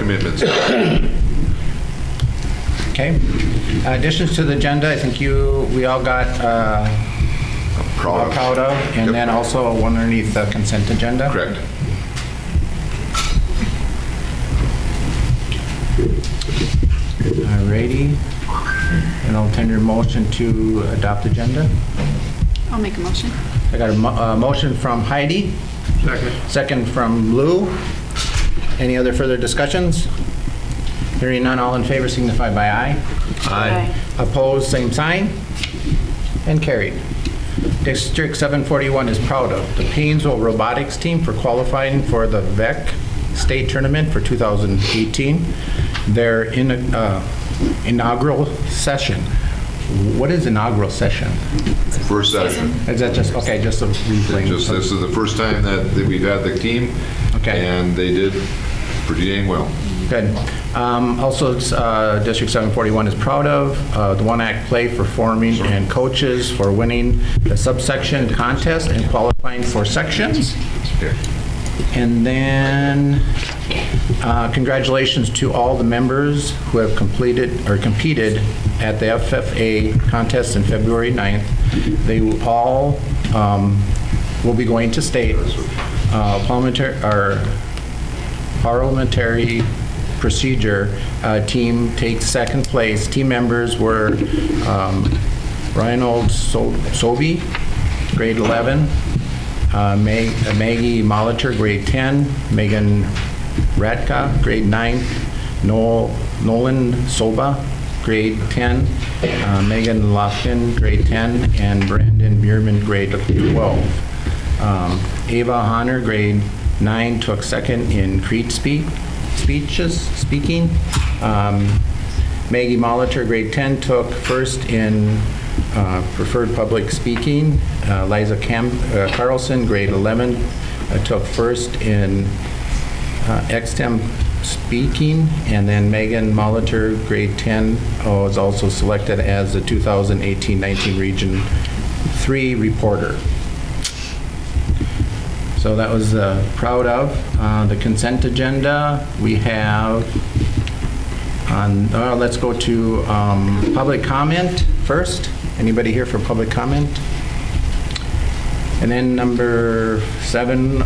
commitments. Okay. Additions to the agenda, I think we all got proud of, and Yep. then also one underneath the consent agenda. Correct. Alrighty. And I'll tender a motion to adopt agenda. I'll make a motion. I got a motion from Heidi. Second. Second from Lou. Any other further discussions? Hearing none, all in favor signify by aye. Aye. Opposed, same sign. And carried. District 741 is proud of the Paynesville robotics team for qualifying for the VEC state tournament for 2018. Their inaugural session. What is inaugural session? First session. Is that just, okay, just a briefing? This is the first time that we've had the team. Okay. And they did pretty dang well. Good. Also, District 741 is proud of the one-act play for forming and coaches for winning the subsection contest and qualifying for sections. Okay. And then, congratulations to all the members who have completed or competed at the FFA contest on February 9th. They all will be going to state. Parliamentary procedure team takes second place. Team members were Reinhold Sobey, grade 11, Maggie Molitor, grade 10, Megan Radka, grade 9, Nolan Soba, grade 10, Megan Lofkin, grade 10, and Brandon Bierman, grade 12. Ava Honor, grade 9, took second in Crete speaking. Maggie Molitor, grade 10, took first in preferred public speaking. Liza Carlson, grade 11, took first in extem speaking. And then Megan Molitor, grade 10, was also selected as the 2018-19 Region 3 reporter. So that was proud of. The consent agenda, we have let's go to public comment first. Anybody here for public comment? And then number 7,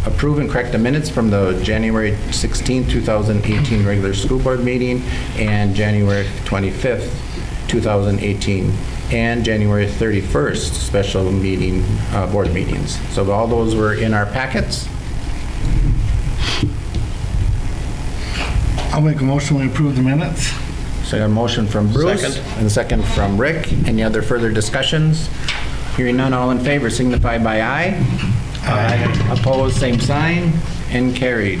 approve and correct the minutes from the January 16, 2018 regular school board meeting and January 25th, 2018 and January 31st special meeting, board meetings. So all those were in our packets. I'll make a motion to approve the minutes. So I got a motion from Bruce. Second. And a second from Rick. Any other further discussions? Hearing none, all in favor signify by aye. Aye. Opposed, same sign, and carried.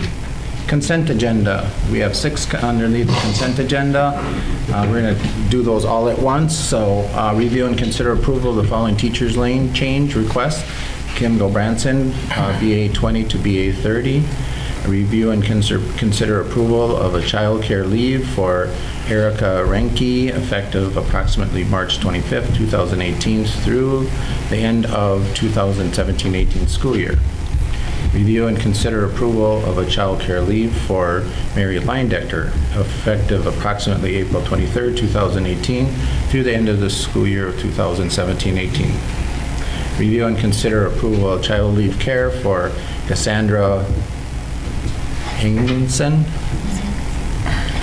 Consent agenda. We have 6 underneath the consent agenda. We're going to do those all at once. So review and consider approval of the following teacher's lane change request. Kim Gobranson, BA 20 to BA 30. Review and consider approval of a child care leave for Erica Renke, effective approximately March 25th, 2018 through the end of 2017-18 school year. Review and consider approval of a child care leave for Mary Leindecker, effective approximately April 23rd, 2018 through the end of the school year of 2017-18. Review and consider approval of child leave care for Cassandra Hingson,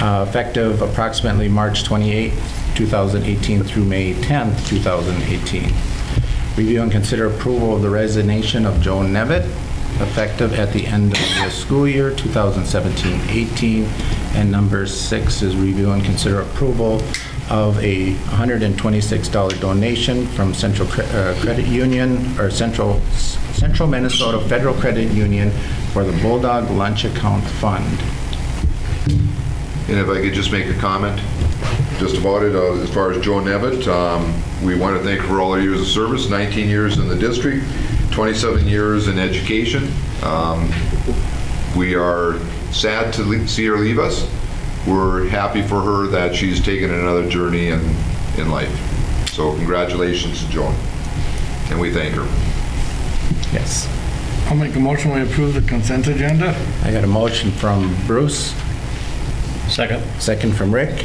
effective approximately March 28, 2018 through May 10, 2018. Review and consider approval of the resignation of Joan Nevitt, effective at the end of the school year 2017-18. And number 6 is review and consider approval of a $126 donation from Central Credit Union, or Central Minnesota Federal Credit Union, for the Bulldog Lunch Account Fund. And if I could just make a comment just about it, as far as Joe Nevitt, we want to thank her for all her years of service, 19 years in the district, 27 years in education. We are sad to see her leave us. We're happy for her that she's taken another journey in life. So congratulations to Joan, and we thank her. Yes. I'll make a motion to approve the consent agenda. I got a motion from Bruce. Second. Second from Rick.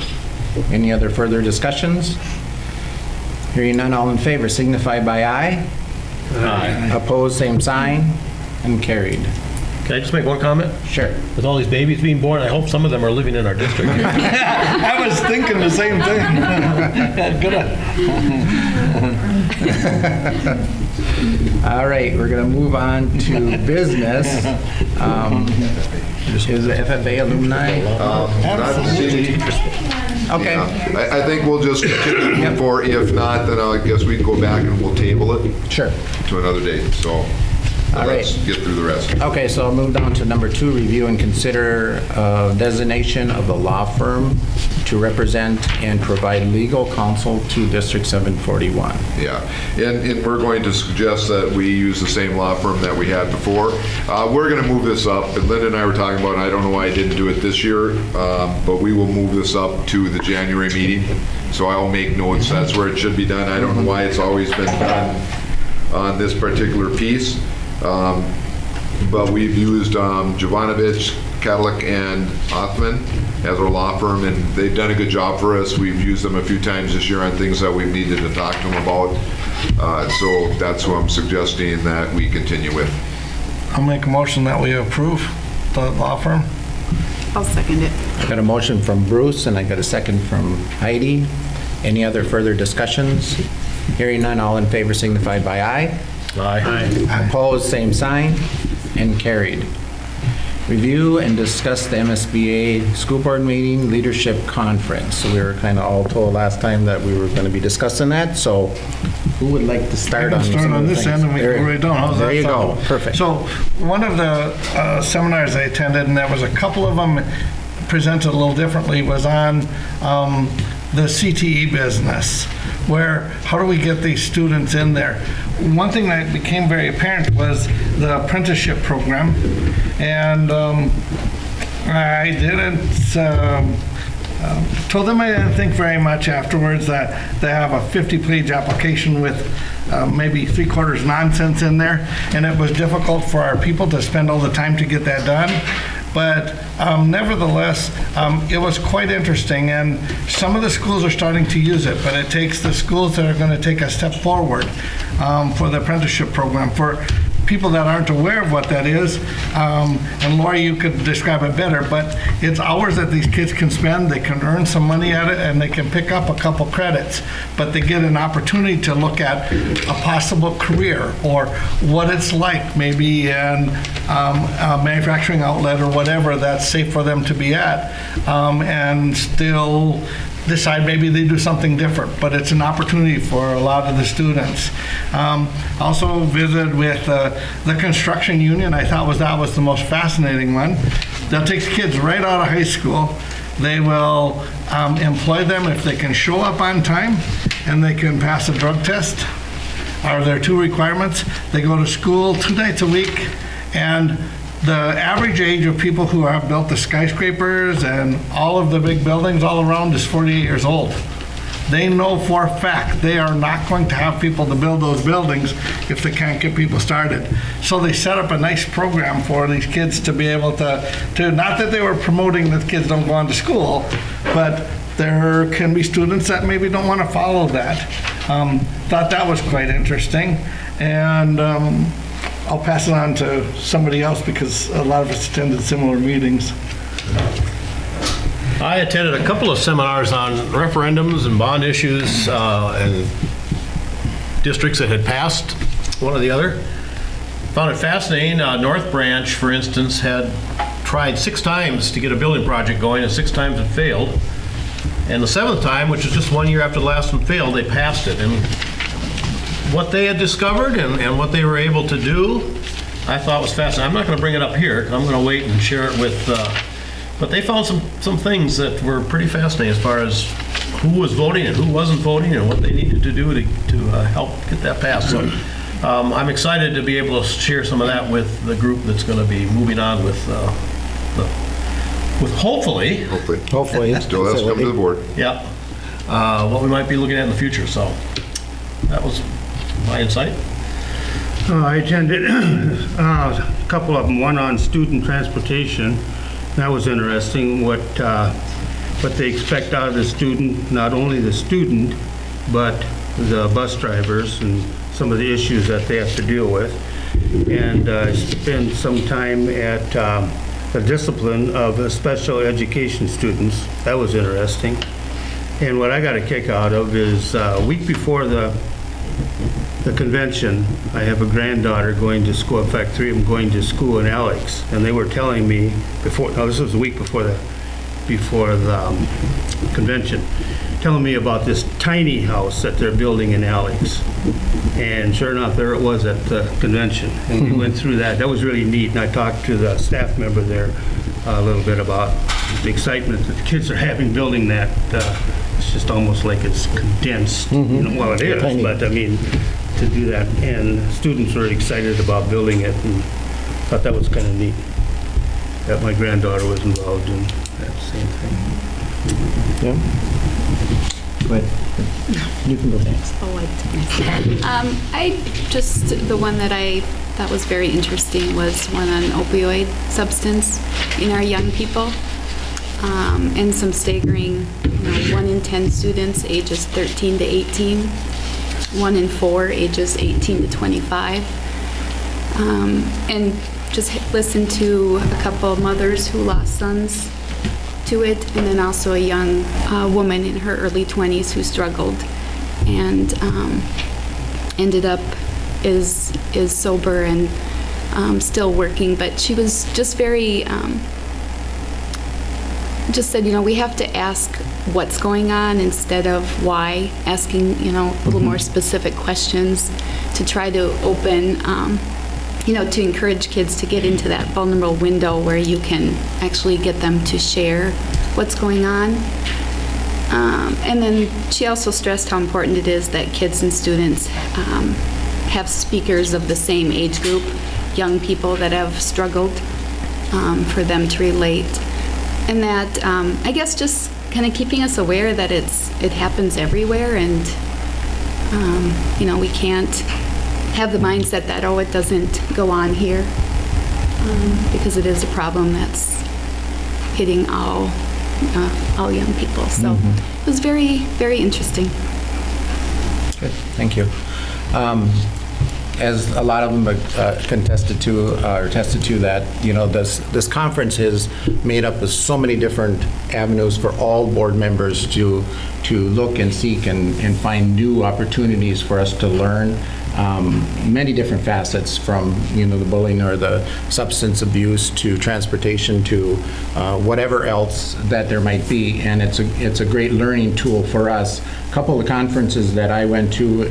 Any other further discussions? Hearing none, all in favor signify by aye. Aye. Opposed, same sign, and carried. Can I just make one comment? Sure. With all these babies being born, I hope some of them are living in our district. I was thinking the same thing. Good. All right, we're going to move on to business. Is the FFA alumni? Not seeing- Okay. Yeah, I think we'll just continue to move forward. If not, then I guess we can go back and we'll table it Sure. to another date. So All let's right. get through the rest. Okay, so I'll move down to number 2, review and consider designation of the law firm to represent and provide legal counsel to District 741. Yeah, and we're going to suggest that we use the same law firm that we had before. We're going to move this up, and Linda and I were talking about, and I don't know why I didn't do it this year, but we will move this up to the January meeting. So I will make notes, that's where it should be done. I don't know why it's always been done on this particular piece. But we've used Jovanovich, Cadillac, and Othman as our law firm, and they've done a good job for us. We've used them a few times this year on things that we've needed to talk to them about. So that's who I'm suggesting that we continue with. I'll make a motion that we approve the law firm. I'll second it. I got a motion from Bruce, and I got a second from Heidi. Any other further discussions? Hearing none, all in favor signify by aye. Aye. Opposed, same sign, and carried. Review and discuss the MSBA School Board Meeting Leadership Conference. So we were kind of all told last time that we were going to be discussing that, so who would like to start on I can some start of on the this things? end and we can go right down. How's There that you go, sound? perfect. So one of the seminars I attended, and there was a couple of them presented a little differently, was on the CTE business, where how do we get these students in there? One thing that became very apparent was the apprenticeship program, and I didn't, told them I didn't think very much afterwards, that they have a 50-page application with maybe 3/4 nonsense in there, and it was difficult for our people to spend all the time to get that done. But nevertheless, it was quite interesting, and some of the schools are starting to use it, but it takes the schools that are going to take a step forward for the apprenticeship program. For people that aren't aware of what that is, and Lori, you could describe it better, but it's hours that these kids can spend, they can earn some money at it, and they can pick up a couple credits, but they get an opportunity to look at a possible career or what it's like maybe in a manufacturing outlet or whatever that's safe for them to be at, and still decide maybe they do something different, but it's an opportunity for a lot of the students. Also visited with the construction union. I thought that was the most fascinating one. That takes kids right out of high school. They will employ them if they can show up on time and they can pass a drug test. Are there 2 requirements? They go to school 2 nights a week, and the average age of people who have built the skyscrapers and all of the big buildings all around is 48 years old. They know for a fact they are not going to have people to build those buildings if they can't get people started. So they set up a nice program for these kids to be able to not that they were promoting that kids don't go on to school, but there can be students that maybe don't want to follow that. Thought that was quite interesting. And I'll pass it on to somebody else because a lot of us attended similar meetings. I attended a couple of seminars on referendums and bond issues and districts that had passed one or the other. Found it fascinating. North Branch, for instance, had tried 6 times to get a building project going, and 6 times it failed. And the 7th time, which was just 1 year after the last one failed, they passed it. And what they had discovered and what they were able to do, I thought was fascinating. I'm not going to bring it up here. I'm going to wait and share it with, but they found some things that were pretty fascinating as far as who was voting and who wasn't voting and what they needed to do to help get that passed. So I'm excited to be able to share some of that with the group that's going to be moving on with hopefully, Still has to come to the board. yeah, what we might be looking at in the future. So that was my insight. I attended a couple of them, one on student transportation That was interesting, what they expect out of the student, not only the student, but the bus drivers and some of the issues that they have to deal with. And I spent some time at the discipline of special education students. That was interesting. And what I got a kick out of is a week before the convention, I have a granddaughter going to school. In fact, 3 of them going to school in Alex. And they were telling me before, no, this was a week before the convention, telling me about this tiny house that they're building in Alex. And sure enough, there it was at the convention. And we went through that. That was really neat. And I talked to the staff member there a little bit about the excitement that the kids are having building that. It's just almost like it's condensed. You know, well, it is, Tiny. but I mean, to do that. And students were excited about building it, and thought that was kind of neat that my granddaughter was involved in that same thing. Yeah. Go ahead. You can go next. Oh, the one that I thought was very interesting was one on opioid substance in our young people. And some staggering, 1 in 10 students ages 13 to 18, 1 in 4 ages 18 to 25. And just listen to a couple of mothers who lost sons to it, and then also a young woman in her early 20s who struggled and ended up is sober and still working. But she was just very just said, we have to ask what's going on instead of why, asking, a little more specific questions to try to open, to encourage kids to get into that vulnerable window where you can actually get them to share what's going on. And then she also stressed how important it is that kids and students have speakers of the same age group, young people that have struggled, for them to relate. And that, I guess, just kind of keeping us aware that it happens everywhere, and we can't have the mindset that, it doesn't go on here, because it is a problem that's hitting all young people. So it was very, very interesting. Good, thank you. As a lot of them attested to that, this conference is made up of so many different avenues for all board members to look and seek and find new opportunities for us to learn. Many different facets, from the bullying or the substance abuse to transportation to whatever else that there might be, and it's a great learning tool for us. A couple of conferences that I went to,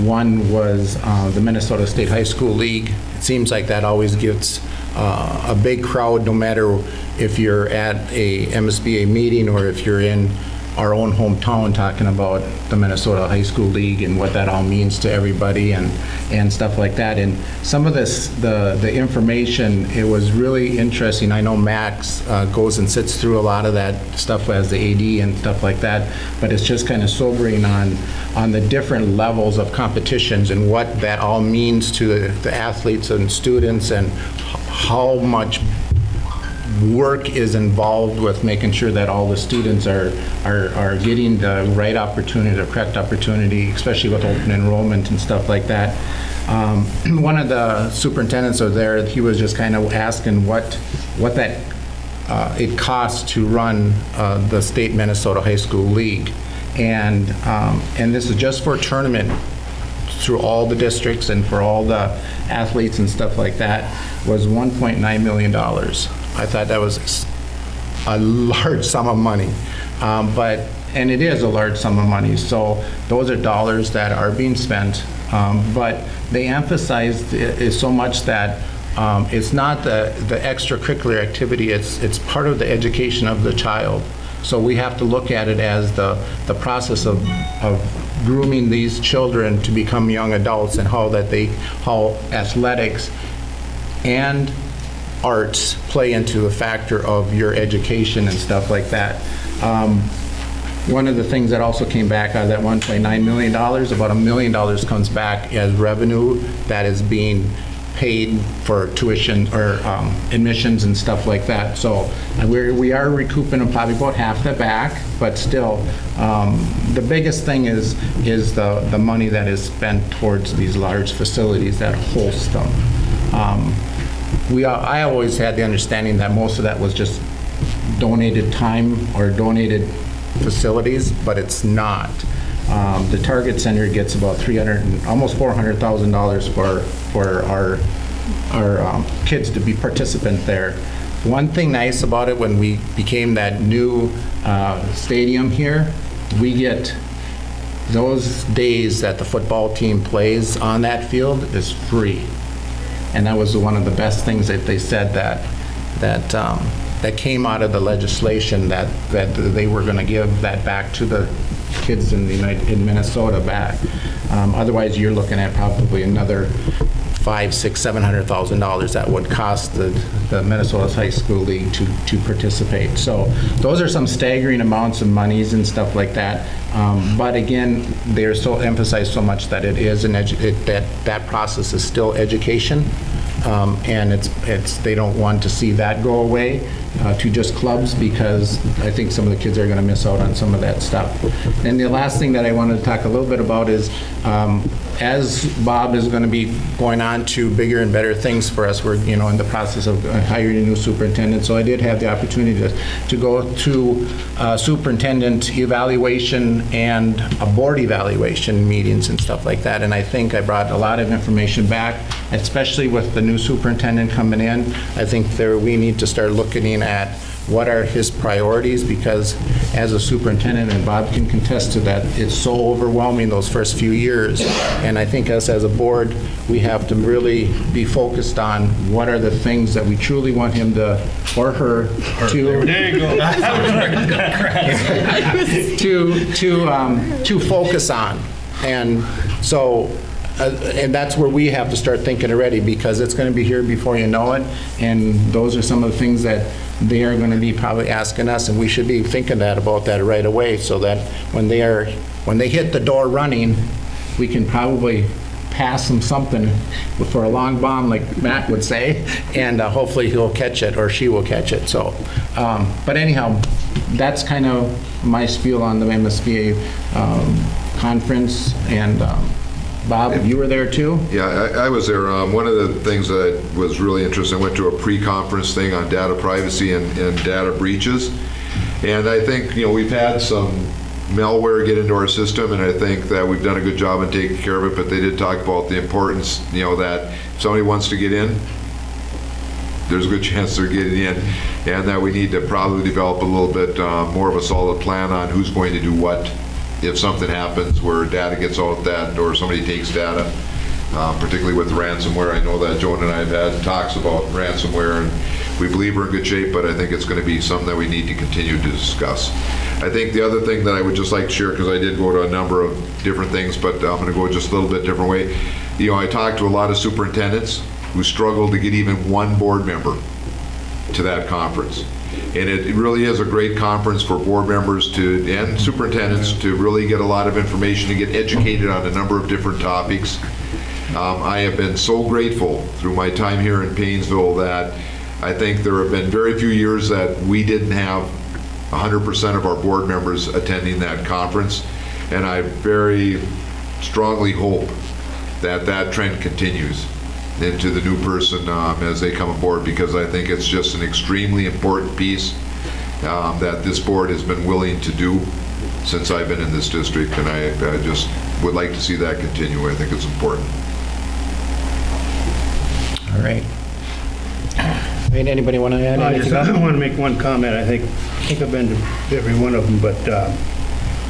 one was the Minnesota State High School League. It seems like that always gets a big crowd, no matter if you're at a MSBA meeting or if you're in our own hometown talking about the Minnesota High School League and what that all means to everybody and stuff like that. And some of this, the information, it was really interesting. I know Max goes and sits through a lot of that stuff as the AD and stuff like that, but it's just kind of sobering on the different levels of competitions and what that all means to the athletes and students, and how much work is involved with making sure that all the students are getting the right opportunity, the correct opportunity, especially with open enrollment and stuff like that. One of the superintendents over there, he was just kind of asking what that it costs to run the state Minnesota High School League, and this is just for a tournament through all the districts and for all the athletes and stuff like that, was $1.9 million. I thought that was a large sum of money, and it is a large sum of money. So those are dollars that are being spent, but they emphasized it so much that it's not the extracurricular activity, it's part of the education of the child. So we have to look at it as the process of grooming these children to become young adults, and how athletics and arts play into a factor of your education and stuff like that. One of the things that also came back out of that $1.9 million, about $1 million comes back as revenue that is being paid for tuition or admissions and stuff like that. So we are recouping probably about half the back, but still, the biggest thing is the money that is spent towards these large facilities that host them. I always had the understanding that most of that was just donated time or donated facilities, but it's not. The Target Center gets about almost $400,000 for our kids to be participant there. One thing nice about it, when we became that new stadium here, we get those days that the football team plays on that field is free. And that was one of the best things that they said that came out of the legislation, that they were going to give that back to the kids in Minnesota back. Otherwise, you're looking at probably another $500,000, $600,000, $700,000 that would cost the Minnesota High School League to participate. So those are some staggering amounts of monies and stuff like that. But again, they're so emphasized so much that it is that process is still education. And they don't want to see that go away to just clubs, because I think some of the kids are going to miss out on some of that stuff. And the last thing that I wanted to talk a little bit about is, as Bob is going to be going on to bigger and better things for us, we're in the process of hiring a new superintendent. So I did have the opportunity to go to Superintendent Evaluation and a board evaluation meetings and stuff like that. And I think I brought a lot of information back, especially with the new superintendent coming in. I think we need to start looking at what are his priorities, because as a superintendent, and Bob can contest to that, it's so overwhelming those first few years. And I think us as a board, we have to really be focused on what are the things that we truly want him to, or her, to. There you go. to focus on. And so, and that's where we have to start thinking already, because it's going to be here before you know it. And those are some of the things that they are going to be probably asking us, and we should be thinking about that right away, so that when they hit the door running, we can probably pass them something for a long bomb, like Matt would say, and hopefully he'll catch it, or she will catch it. So, but anyhow, that's kind of my spiel on the MSBA conference. And Bob, you were there too? Yeah, I was there. One of the things that was really interesting, I went to a pre-conference thing on data privacy and data breaches. And I think, we've had some malware get into our system, and I think that we've done a good job in taking care of it, but they did talk about the importance, that if somebody wants to get in, there's a good chance they're getting in, and that we need to probably develop a little bit more of a solid plan on who's going to do what if something happens where data gets out that, or somebody takes data, particularly with ransomware. I know that Joan and I have had talks about ransomware, and we believe we're in good shape, but I think it's going to be something that we need to continue to discuss. I think the other thing that I would just like to share, because I did go to a number of different things, but I'm going to go just a little bit different way. I talked to a lot of superintendents who struggled to get even one board member to that conference. And it really is a great conference for board members and superintendents to really get a lot of information, to get educated on a number of different topics. I have been so grateful through my time here in Paynesville that I think there have been very few years that we didn't have 100% of our board members attending that conference. And I very strongly hope that that trend continues into the new person as they come aboard, because I think it's just an extremely important piece that this board has been willing to do since I've been in this district, and I just would like to see that continue. I think it's important. All right. Anybody want to add anything? I want to make one comment. I think I've been to every one of them, but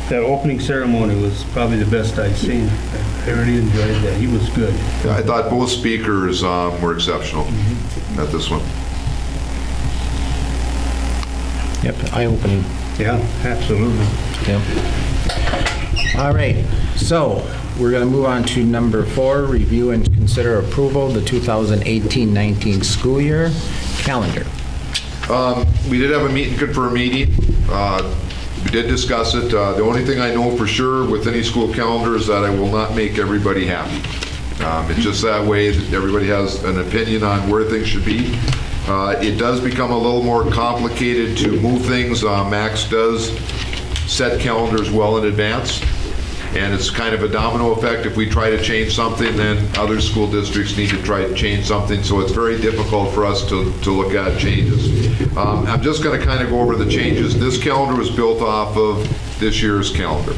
that opening ceremony was probably the best I've seen. I really enjoyed that. He was good. Yeah, I thought both speakers were exceptional at this one. Yep, eye-opening. Yeah, absolutely. Yep. All right, so we're going to move on to number 4, review and consider approval of the 2018-19 school year calendar. We did have a meet and confirm meeting. We did discuss it. The only thing I know for sure with any school calendar is that I will not make everybody happy. It's just that way that everybody has an opinion on where things should be. It does become a little more complicated to move things. Max does set calendars well in advance, and it's kind of a domino effect. If we try to change something, then other school districts need to try to change something, so it's very difficult for us to look at changes. I'm just going to kind of go over the changes. This calendar was built off of this year's calendar.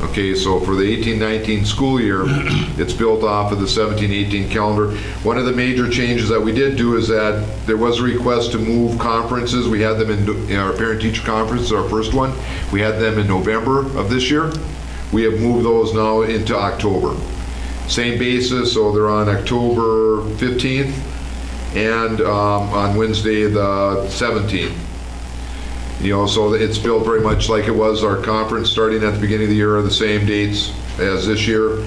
Okay, so for the 18-19 school year, it's built off of the 17-18 calendar. One of the major changes that we did do is that there was a request to move conferences. We had them in our parent-teacher conference, our first one. We had them in November of this year. We have moved those now into October. Same basis, so they're on October 15th and on Wednesday the 17th. You know, so it's built very much like it was our conference starting at the beginning of the year, are the same dates as this year.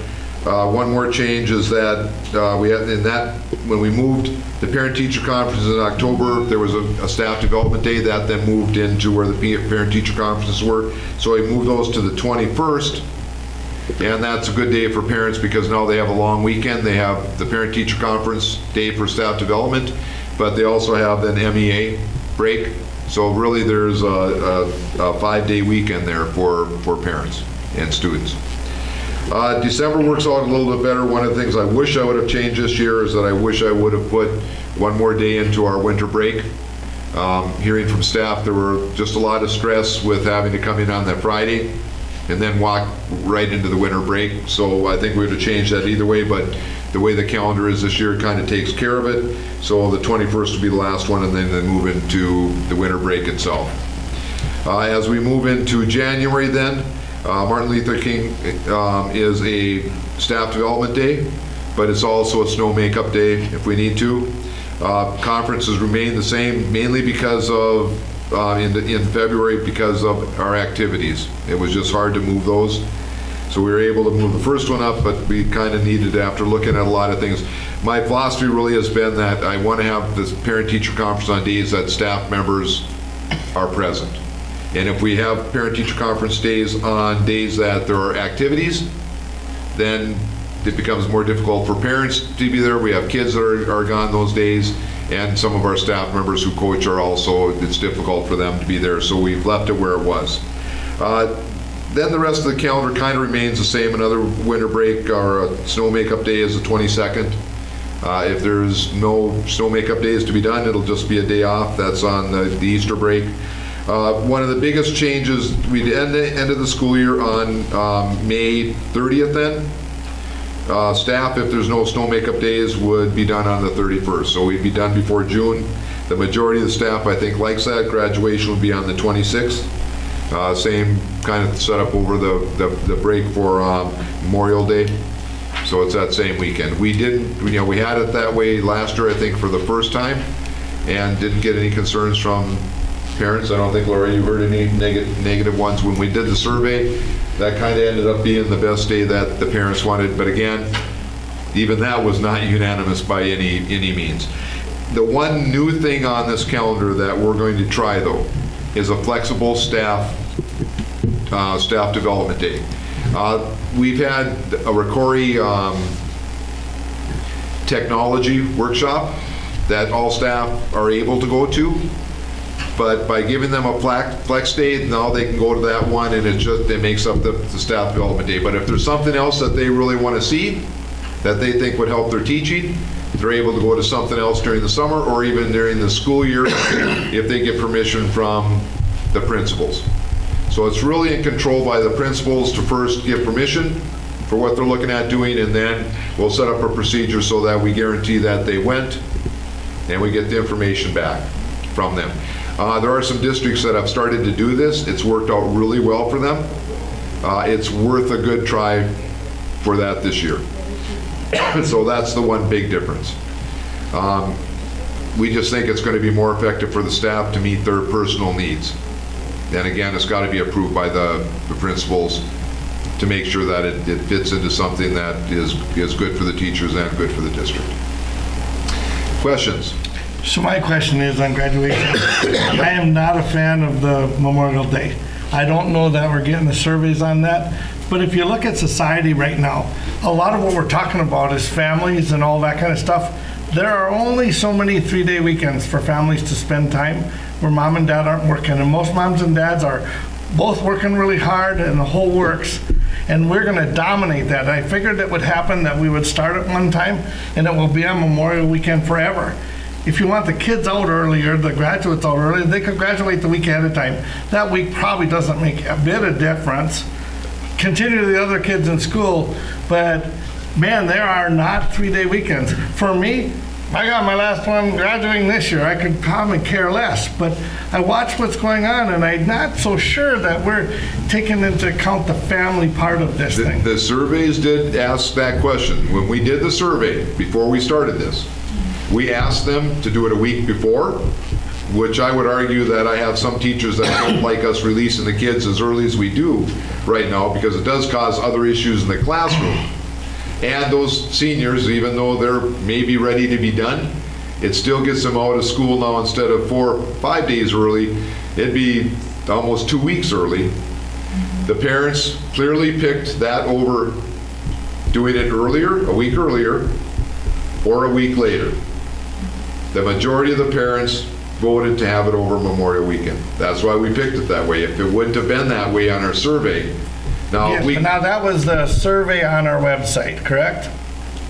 One more change is that we had in that when we moved the parent-teacher conference in October, there was a staff development day that then moved into where the parent-teacher conferences were. So we moved those to the 21st, and that's a good day for parents because now they have a long weekend. They have the parent-teacher conference day for staff development, but they also have an MEA break. So really there's a 5-day weekend there for parents and students. December works out a little bit better. One of the things I wish I would have changed this year is that I wish I would have put one more day into our winter break. Hearing from staff, there were just a lot of stress with having to come in on that Friday and then walk right into the winter break. So I think we would have changed that either way, but the way the calendar is this year kind of takes care of it. So the 21st will be the last one, and then they move into the winter break itself. As we move into January then, Martin Luther King is a staff development day, but it's also a snow makeup day if we need to. Conferences remain the same, mainly because of, in February, because of our activities. It was just hard to move those. So we were able to move the first one up, but we kind of needed, after looking at a lot of things. My philosophy really has been that I want to have this parent-teacher conference on days that staff members are present. And if we have parent-teacher conference days on days that there are activities, then it becomes more difficult for parents to be there. We have kids that are gone those days, and some of our staff members who coach are also, it's difficult for them to be there, so we've left it where it was. Then the rest of the calendar kind of remains the same. Another winter break or a snow makeup day is the 22nd. If there's no snow makeup days to be done, it'll just be a day off. That's on the Easter break. One of the biggest changes, we'd end of the school year on May 30th then. Staff, if there's no snow makeup days, would be done on the 31st. So we'd be done before June. The majority of the staff, I think, likes that. Graduation would be on the 26th. Same kind of setup over the break for Memorial Day. So it's that same weekend. We didn't, you know, we had it that way last year, I think, for the first time, and didn't get any concerns from parents. I don't think, Laura, you heard any negative ones. When we did the survey, that kind of ended up being the best day that the parents wanted. But again, even that was not unanimous by any means. The one new thing on this calendar that we're going to try, though, is a flexible staff development day. We've had a Ricori technology workshop that all staff are able to go to, but by giving them a flex day, now they can go to that one, and it makes up the staff development day. But if there's something else that they really want to see that they think would help their teaching, they're able to go to something else during the summer or even during the school year if they get permission from the principals. So it's really in control by the principals to first give permission for what they're looking at doing, and then we'll set up a procedure so that we guarantee that they went and we get the information back from them. There are some districts that have started to do this. It's worked out really well for them. It's worth a good try for that this year. So that's the one big difference. We just think it's going to be more effective for the staff to meet their personal needs. And again, it's got to be approved by the principals to make sure that it fits into something that is good for the teachers and good for the district. Questions? So my question is on graduation. I am not a fan of the Memorial Day. I don't know that we're getting the surveys on that. But if you look at society right now, a lot of what we're talking about is families and all that kind of stuff. There are only so many 3-day weekends for families to spend time where mom and dad aren't working. And most moms and dads are both working really hard and the whole works. And we're going to dominate that. I figured it would happen, that we would start at one time and it will be on Memorial Weekend forever. If you want the kids out earlier, the graduates out earlier, they could graduate the week ahead of time. That week probably doesn't make a bit of difference. Continue the other kids in school, but man, there are not 3-day weekends. For me, I got my last one graduating this year. I could probably care less, but I watch what's going on and I'm not so sure that we're taking into account the family part of this thing. The surveys did ask that question. When we did the survey, before we started this, we asked them to do it a week before, which I would argue that I have some teachers that don't like us releasing the kids as early as we do right now, because it does cause other issues in the classroom. And those seniors, even though they're maybe ready to be done, it still gets them out of school now. Instead of 4 or 5 days early, it'd be almost 2 weeks early. The parents clearly picked that over doing it earlier, a week earlier, or a week later. The majority of the parents voted to have it over Memorial Weekend. That's why we picked it that way. If it wouldn't have been that way on our survey, Yes, but now that was the survey on our website, correct?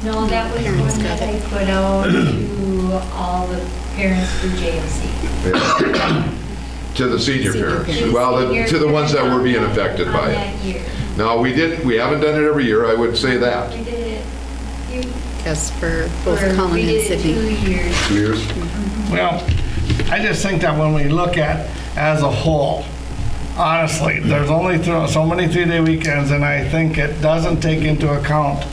No, that was one that I put out to all the parents for JMC. to the senior parents, To well, senior to the ones that were being parents affected on by that it. year. No, we haven't done it every year, I would say that. We did it, Yes, for both Colin we and did it Sydney. 2 years. 2 years? Well, I just think that when we look at as a whole, honestly, there's only so many 3-day weekends, and I think it doesn't take into account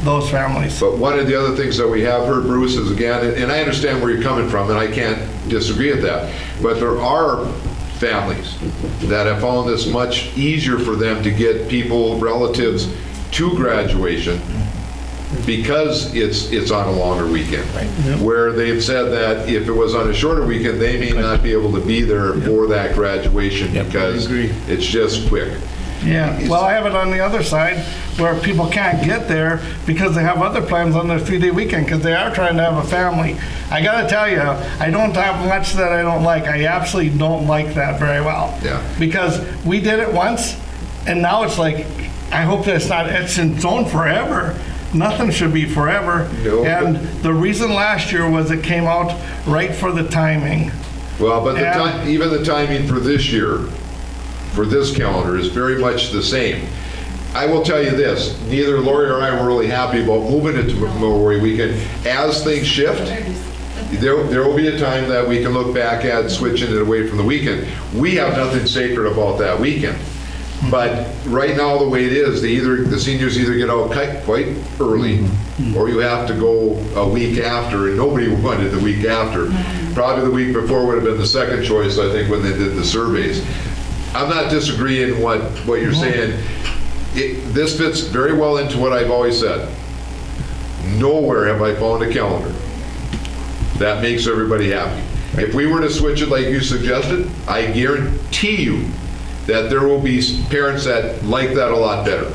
those families. But one of the other things that we have heard, Bruce, is again, and I understand where you're coming from, and I can't disagree with that, but there are families that have found this much easier for them to get people, relatives, to graduation because it's on a longer weekend. Where they've said that if it was on a shorter weekend, they may not be able to be there for that graduation because it's just quick. Yeah, well, I have it on the other side where people can't get there because they have other plans on their 3-day weekend because they are trying to have a family. I gotta tell you, I don't have much that I don't like. I absolutely don't like that very well. Yeah. Because we did it once and now it's like, I hope that it's in zone forever. Nothing should be forever. No, And the reason last year was it came out right for the timing. Well, but Yeah. even the timing for this year, for this calendar, is very much the same. I will tell you this, neither Lori or I were really happy about moving it to Memorial Weekend. As things shift, there will be a time that we can look back at switching it away from the weekend. We have nothing sacred about that weekend. But right now, the way it is, the seniors either get out quite early, or you have to go a week after, and nobody wanted the week after. Probably the week before would have been the second choice, I think, when they did the surveys. I'm not disagreeing what you're saying. This fits very well into what I've always said. Nowhere have I found a calendar that makes everybody happy. If we were to switch it like you suggested, I guarantee you that there will be parents that like that a lot better.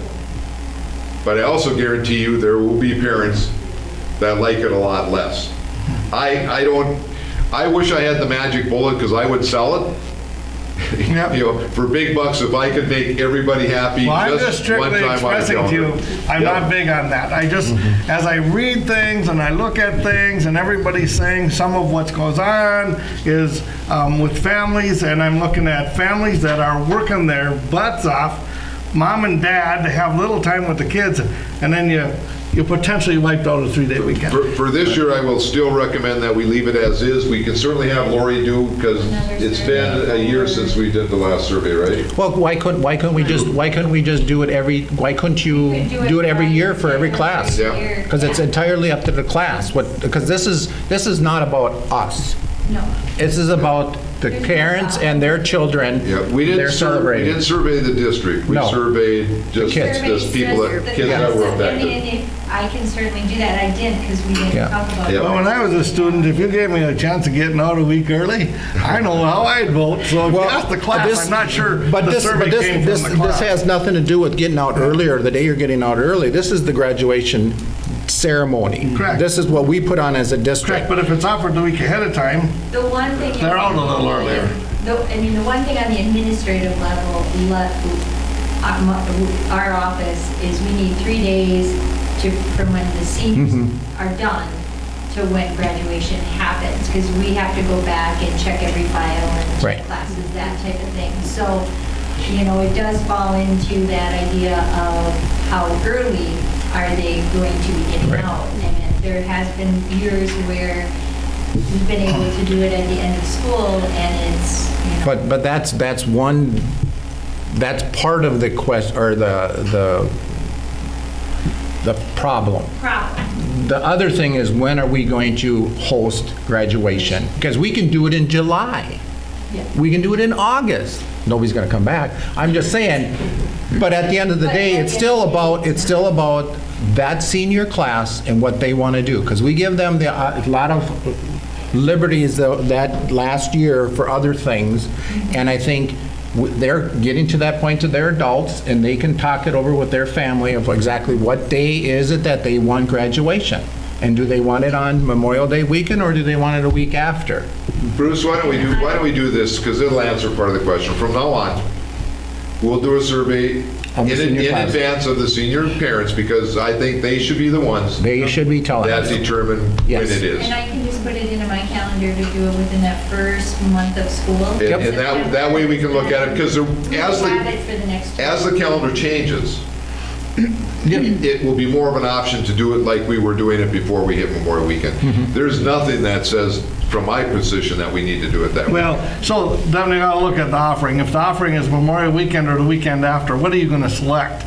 But I also guarantee you there will be parents that like it a lot less. I wish I had the magic bullet because I would sell it. Yep. You know, for big bucks, if I could make everybody happy Well, I'm just just one strictly time on a expressing to you, calendar. I'm Yep. not big on that. I just, as I read things and I look at things and everybody's saying some of what goes on is with families, and I'm looking at families that are working their butts off, mom and dad have little time with the kids, and then you potentially wiped out a 3-day weekend. For this year, I will still recommend that we leave it as is. We can certainly have Lori do, because it's been a year since we did the last survey, right? Well, why couldn't we just do it why couldn't you do it every year for every class? Yeah. Because it's entirely up to the class. Because this is not about us. No. This is about The parents and their children, Yeah, we they're didn't celebrating. survey the district. We No. surveyed just kids. just people kids that were I affected. mean, if I can certainly do that. I didn't because we didn't Yeah. talk about Yeah. it. Well, when I was a student, if you gave me a chance of getting out a week early, I know how I'd vote. So if you ask the class, this- I'm not sure But the this, survey but came this from the class. has nothing to do with getting out early or the day you're getting out early. This is the graduation ceremony. Correct. This is what we put on as a Correct, district. but if it's offered the week ahead of time, The one thing. They're out a little earlier. I mean, the one thing on the administrative level, our office is we need 3 days from when the seniors Mm-hmm. are done to when graduation happens, because we have to go back and check every file and Right. check classes, that type of thing. So, it does fall into that idea of how early are they going to be getting Right. out? And there has been years where we've been able to do it at the end of school, and it's, But that's part of the quest, or the problem. problem. The other thing is, when are we going to host graduation? Because we can do it in July. Yeah. We can do it in August. Nobody's going to come back. I'm just saying, but at the end of the day, it's still about that senior class and what they want to do. Because we give them a lot of liberties that last year for other things. And I think they're getting to that point that they're adults and they can talk it over with their family of exactly what day is it that they want graduation. And do they want it on Memorial Day weekend or do they want it a week after? Bruce, why don't we do this, because it'll answer part of the question. From now on, we'll do a survey Of the senior in class. advance of the senior parents, because I think they should be the ones They should be telling that us. determine when Yes. it is. And I can just put it into my calendar to do it within that first month of school. And that way we can look at it, because We'll have it for the next. as the calendar changes, it will be more of an option to do it like we were doing it before we hit Memorial Weekend. There's nothing that says, from my position, that we need to do it that way. well, so then we gotta look at the offering. If the offering is Memorial Weekend or the weekend after, what are you gonna select?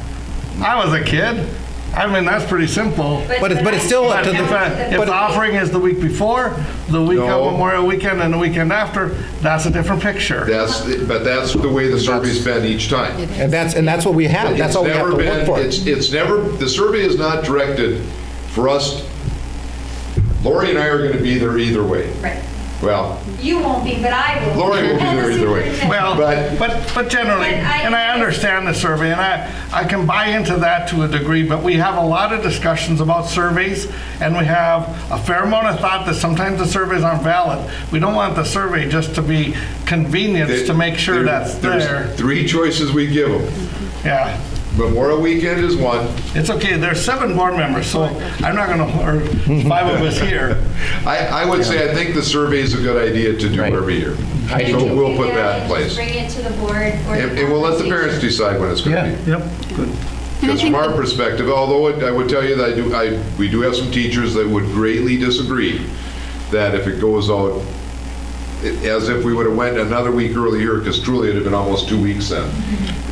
I was a kid. I mean, that's pretty simple. But it's still up But to if the offering is the week before, the week No. of Memorial Weekend and the weekend after, that's a different picture. But that's the way the survey's been each time. And that's what we have. That's It's all we have never to look been- for. It's never, the survey is not directed for us. Lori and I are going to be there either way. Right. Well, You won't be, but I will. Lori will be there either way. Well, but generally, But and I understand the survey, and I can buy into that to a degree, but we have a lot of discussions about surveys, and we have a fair amount of thought that sometimes the surveys aren't valid. We don't want the survey just to be convenience to make sure that's there's there. 3 choices we give them. Yeah, Memorial Weekend is one. it's okay, there's 7 board members, so I'm not gonna, or 5 of us here. I would say I think the survey is a good idea to do Right. every year. I do So too. we'll put that in place. Bring it to the board. or And we'll let the parents decide when it's going to be. Yep, good. And I Because from think our the- perspective, although I would tell you that we do have some teachers that would greatly disagree that if it goes out, as if we would have went another week earlier, because truly it'd have been almost 2 weeks then.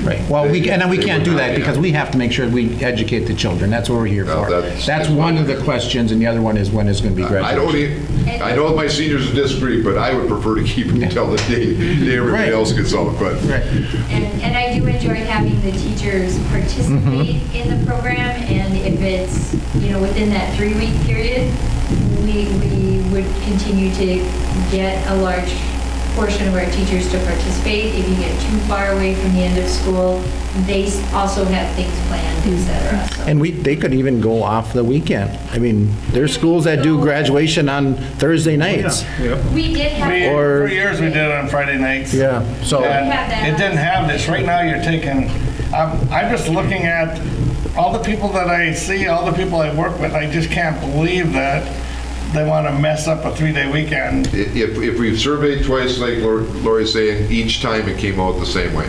Right. Well, we can't They do would not that be because we have to make sure we educate the children. That's what we're here No, for. that's- That's one of the questions, and the other one is when is going to be I don't, graduation. I know my seniors would disagree, but I would prefer to keep them until the day everybody Right. else gets out. But Right. And I do enjoy having the teachers participate in the program, and if it's, within that 3-week period, we would continue to get a large portion of our teachers to participate. If you get too far away from the end of school, they also have things planned, et cetera. So- And they could even go off the weekend. I mean, there's schools that do graduation on Thursday nights. We did have. Or- For years, we did it on Friday nights. Yeah, so, And have that. it didn't have this. Right now, you're taking, I'm just looking at all the people that I see, all the people I work with, I just can't believe that they want to mess up a 3-day weekend. if we've surveyed twice, like Lori's saying, each time it came out the same way.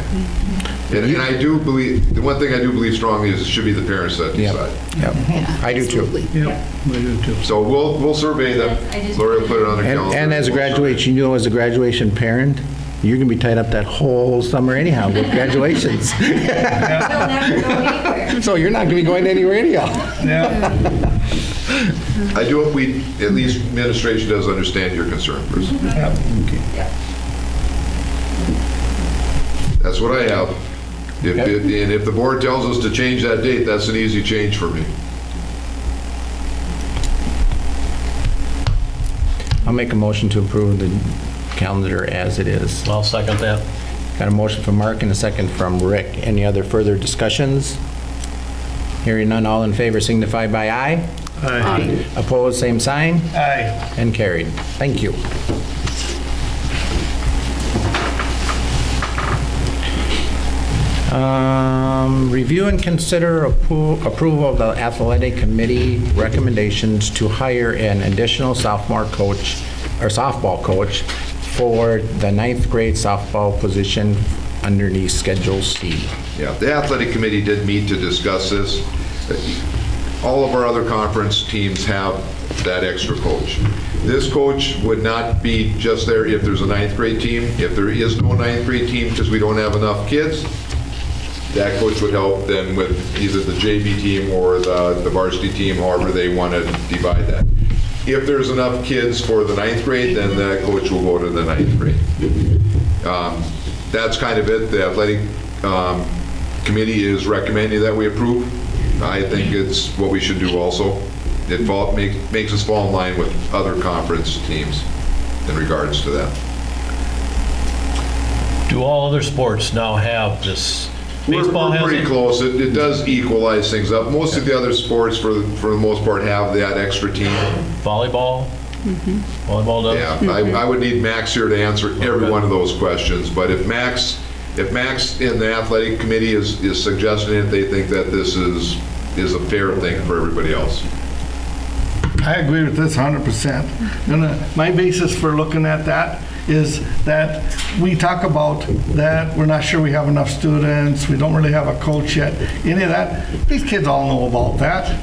And I do believe, the one thing I do believe strongly is it should be the parents that yeah, decide. yeah. I do too. Absolutely. Yep, I do too. So we'll survey them. I just- Lori will put it on the calendar. And as a graduation, as a graduation parent, you're going to be tied up that whole summer anyhow with graduations. They'll never go anywhere. So you're not going to be going anywhere anyhow. Yeah. I do, at least administration does understand your concern, Bruce. Yeah. That's what I have. And if the board tells us to change that date, that's an easy change for me. I'll make a motion to approve the calendar as it is. I'll second that. Got a motion from Mark and a second from Rick. Any other further discussions? Hearing none, all in favor signify by aye. Aye. Opposed, same sign, Aye. and carried. Thank you. Review and consider approval of the athletic committee recommendations to hire an additional sophomore coach or softball coach for the 9th grade softball position underneath Schedule C. Yeah, the athletic committee did meet to discuss this. All of our other conference teams have that extra coach. This coach would not be just there if there's a 9th grade team. If there is no 9th grade team because we don't have enough kids, that coach would help then with either the JV team or the varsity team, however they want to divide that. If there's enough kids for the 9th grade, then that coach will go to the 9th grade. That's kind of it. The athletic committee is recommending that we approve. I think it's what we should do also. It makes us fall in line with other conference teams in regards to that. Do all other sports now have this? Baseball We're has pretty it? close. It does equalize things up. Most of the other sports, for the most part, have that extra team. Volleyball? Volleyball does? Yeah, I would need Max here to answer every one of those questions, but if Max in the athletic committee is suggesting it, they think that this is a fair thing for everybody else. I agree with this 100%. And my basis for looking at that is that we talk about that we're not sure we have enough students, we don't really have a coach yet, any of that. These kids all know about that.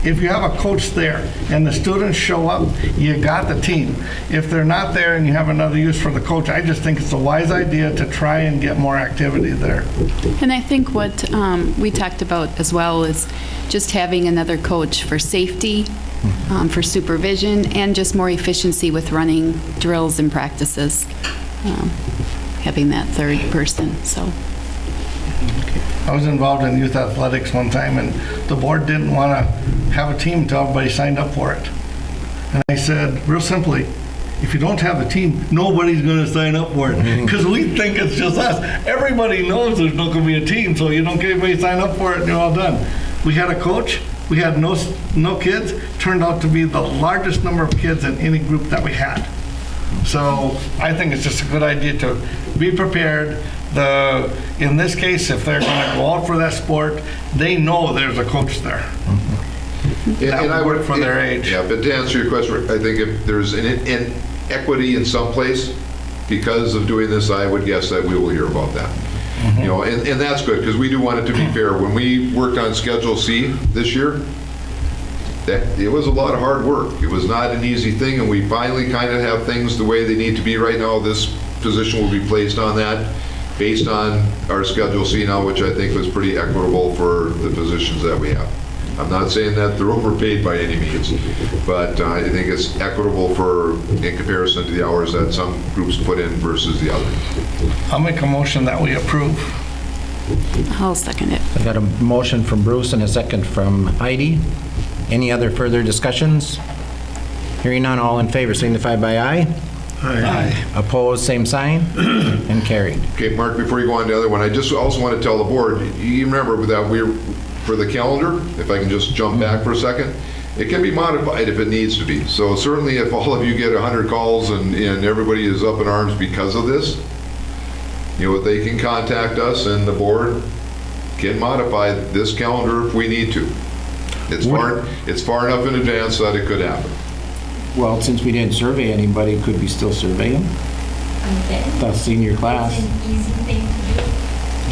If you have a coach there and the students show up, you got the team. If they're not there and you have another use for the coach, I just think it's a wise idea to try and get more activity there. And I think what we talked about as well is just having another coach for safety, for supervision, and just more efficiency with running drills and practices, having that third person, so. I was involved in youth athletics one time, and the board didn't want to have a team until everybody signed up for it. And I said, real simply, if you don't have a team, nobody's going to sign up for it, because we think it's just us. Everybody knows there's not going to be a team, so you don't get anybody sign up for it, and you're all done. We had a coach. We had no kids. Turned out to be the largest number of kids in any group that we had. So I think it's just a good idea to be prepared. In this case, if they're going to go out for that sport, they know there's a coach there. And I would, for their age. Yeah, but to answer your question, I think if there's an inequity in some place because of doing this, I would guess that we will hear about that. You know, and that's good, because we do want it to be fair. When we worked on Schedule C this year, it was a lot of hard work. It was not an easy thing, and we finally kind of have things the way they need to be right now. This position will be placed on that based on our Schedule C now, which I think was pretty equitable for the positions that we have. I'm not saying that they're overpaid by any means, but I think it's equitable in comparison to the hours that some groups put in versus the other. I'll make a motion that we approve. I'll second it. I got a motion from Bruce and a second from Heidi. Any other further discussions? Hearing none, all in favor signify by aye. Aye. Opposed, same sign, and carried. Okay, Mark, before you go on to the other one, I just also want to tell the board, you remember that for the calendar, if I can just jump back for a second, it can be modified if it needs to be. So certainly if all of you get 100 calls and everybody is up in arms because of this, you know, they can contact us and the board can modify this calendar if we need to. It's far enough in advance that it could happen. Well, since we didn't survey anybody, could we still survey them? Okay. The senior class, It's an easy thing to do,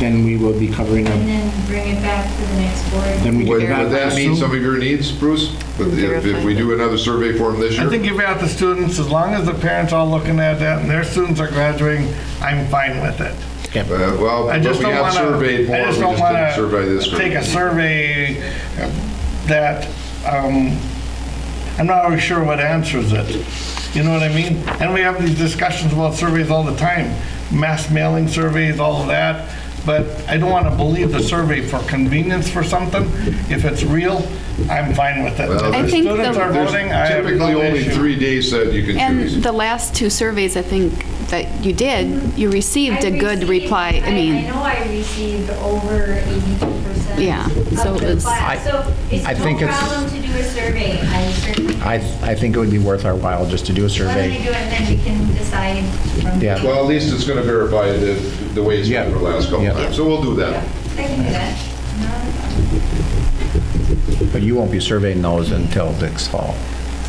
then we will be covering and them. then bring it back to the next board. Then we Would can that meet some of your needs, Bruce? If we do another survey for them this year? I think if you have the students, as long as the parents all looking at that and their students are graduating, I'm fine with it. Well, I but just we don't have want surveyed more, to. I we just just don't didn't survey this want to group. take a survey that I'm not always sure what answers it. You know what I mean? And we have these discussions about surveys all the time. mass mailing surveys, all of that. But I don't want to believe the survey for convenience for something. If it's real, I'm fine with it. Well, If I the think students the- are voting, I have Typically no only issue. 3 days that you can And choose. the last 2 surveys, I think, that you did, you received a good reply. I I mean, know I received over 82% Yeah, so of it the was- class. So it's I think no it's- problem to do a survey. I certainly, I think it would be worth our while just to do a why don't I survey. do it, and then we can decide from Yeah. there. Well, at least it's going to verify the way it's Yeah. been for the last couple Yeah. times. So we'll do that. Yeah, I can do that. Not a problem. But you won't be surveying those until next fall,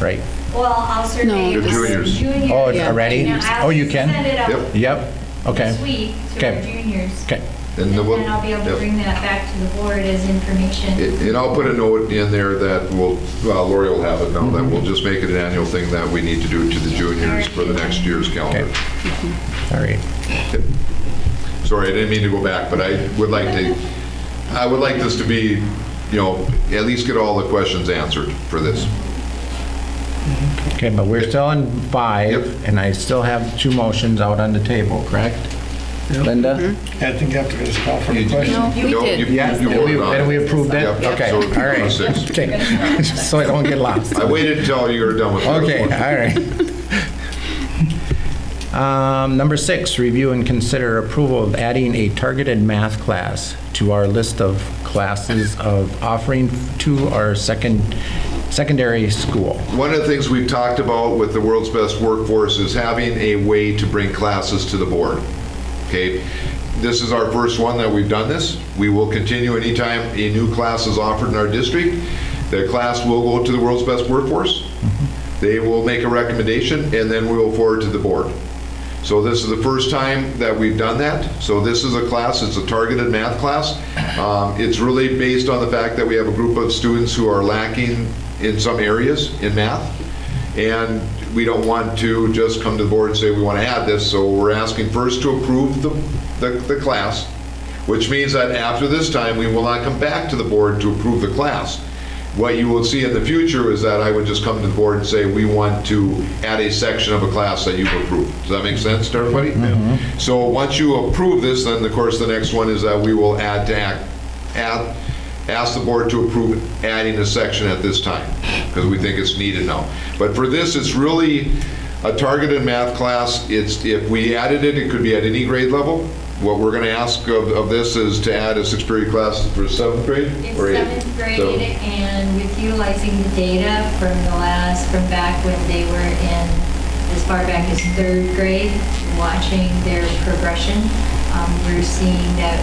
right? Well, I'll survey No, The the juniors. juniors. Oh, Yeah. already? Now, I'll Oh, you can? Send it out Yep. Yep, okay. this week to our Okay. juniors. Okay, And the- then I'll be able to yep. bring that back to the board as information. And I'll put a note in there that Lori will have it now, that we'll just make it an annual thing that we need to do to the juniors for the next year's calendar. okay. All right. Sorry, I didn't mean to go back, but I would like this to be, at least get all the questions answered for this. Okay, but we're still on 5, Yep. and I still have 2 motions out on the table, correct? Linda? I think you have to just call for the You- question. No, we No, did. you- Yeah, you voted on and we it. approved it? Yep. Okay, So all keep it on right. 6. Okay, just so I don't get lost. I waited until you were done with yours. Okay, all right. Number 6, review and consider approval of adding a targeted math class to our list of classes of offering to our secondary school. One of the things we've talked about with the World's Best Workforce is having a way to bring classes to the board. Okay? This is our first one that we've done this. We will continue anytime a new class is offered in our district. The class will go to the World's Best Workforce. They will make a recommendation, and then we will forward to the board. So this is the first time that we've done that. So this is a class, it's a targeted math class. It's really based on the fact that we have a group of students who are lacking in some areas in math. And we don't want to just come to the board and say we want to add this. So we're asking first to approve the class, which means that after this time, we will not come back to the board to approve the class. What you will see in the future is that I would just come to the board and say, we want to add a section of a class that you've approved. Does that make sense to everybody? So once you approve this, then of course the next one is that we will ask the board to approve adding a section at this time, because we think it's needed now. But for this, it's really a targeted math class. If we added it, it could be at any grade level. What we're going to ask of this is to add a 6th-period class for 7th grade? It's or 8th? 7th grade, and with utilizing the data from back when they were in as far back as 3rd grade, watching their progression, we're seeing that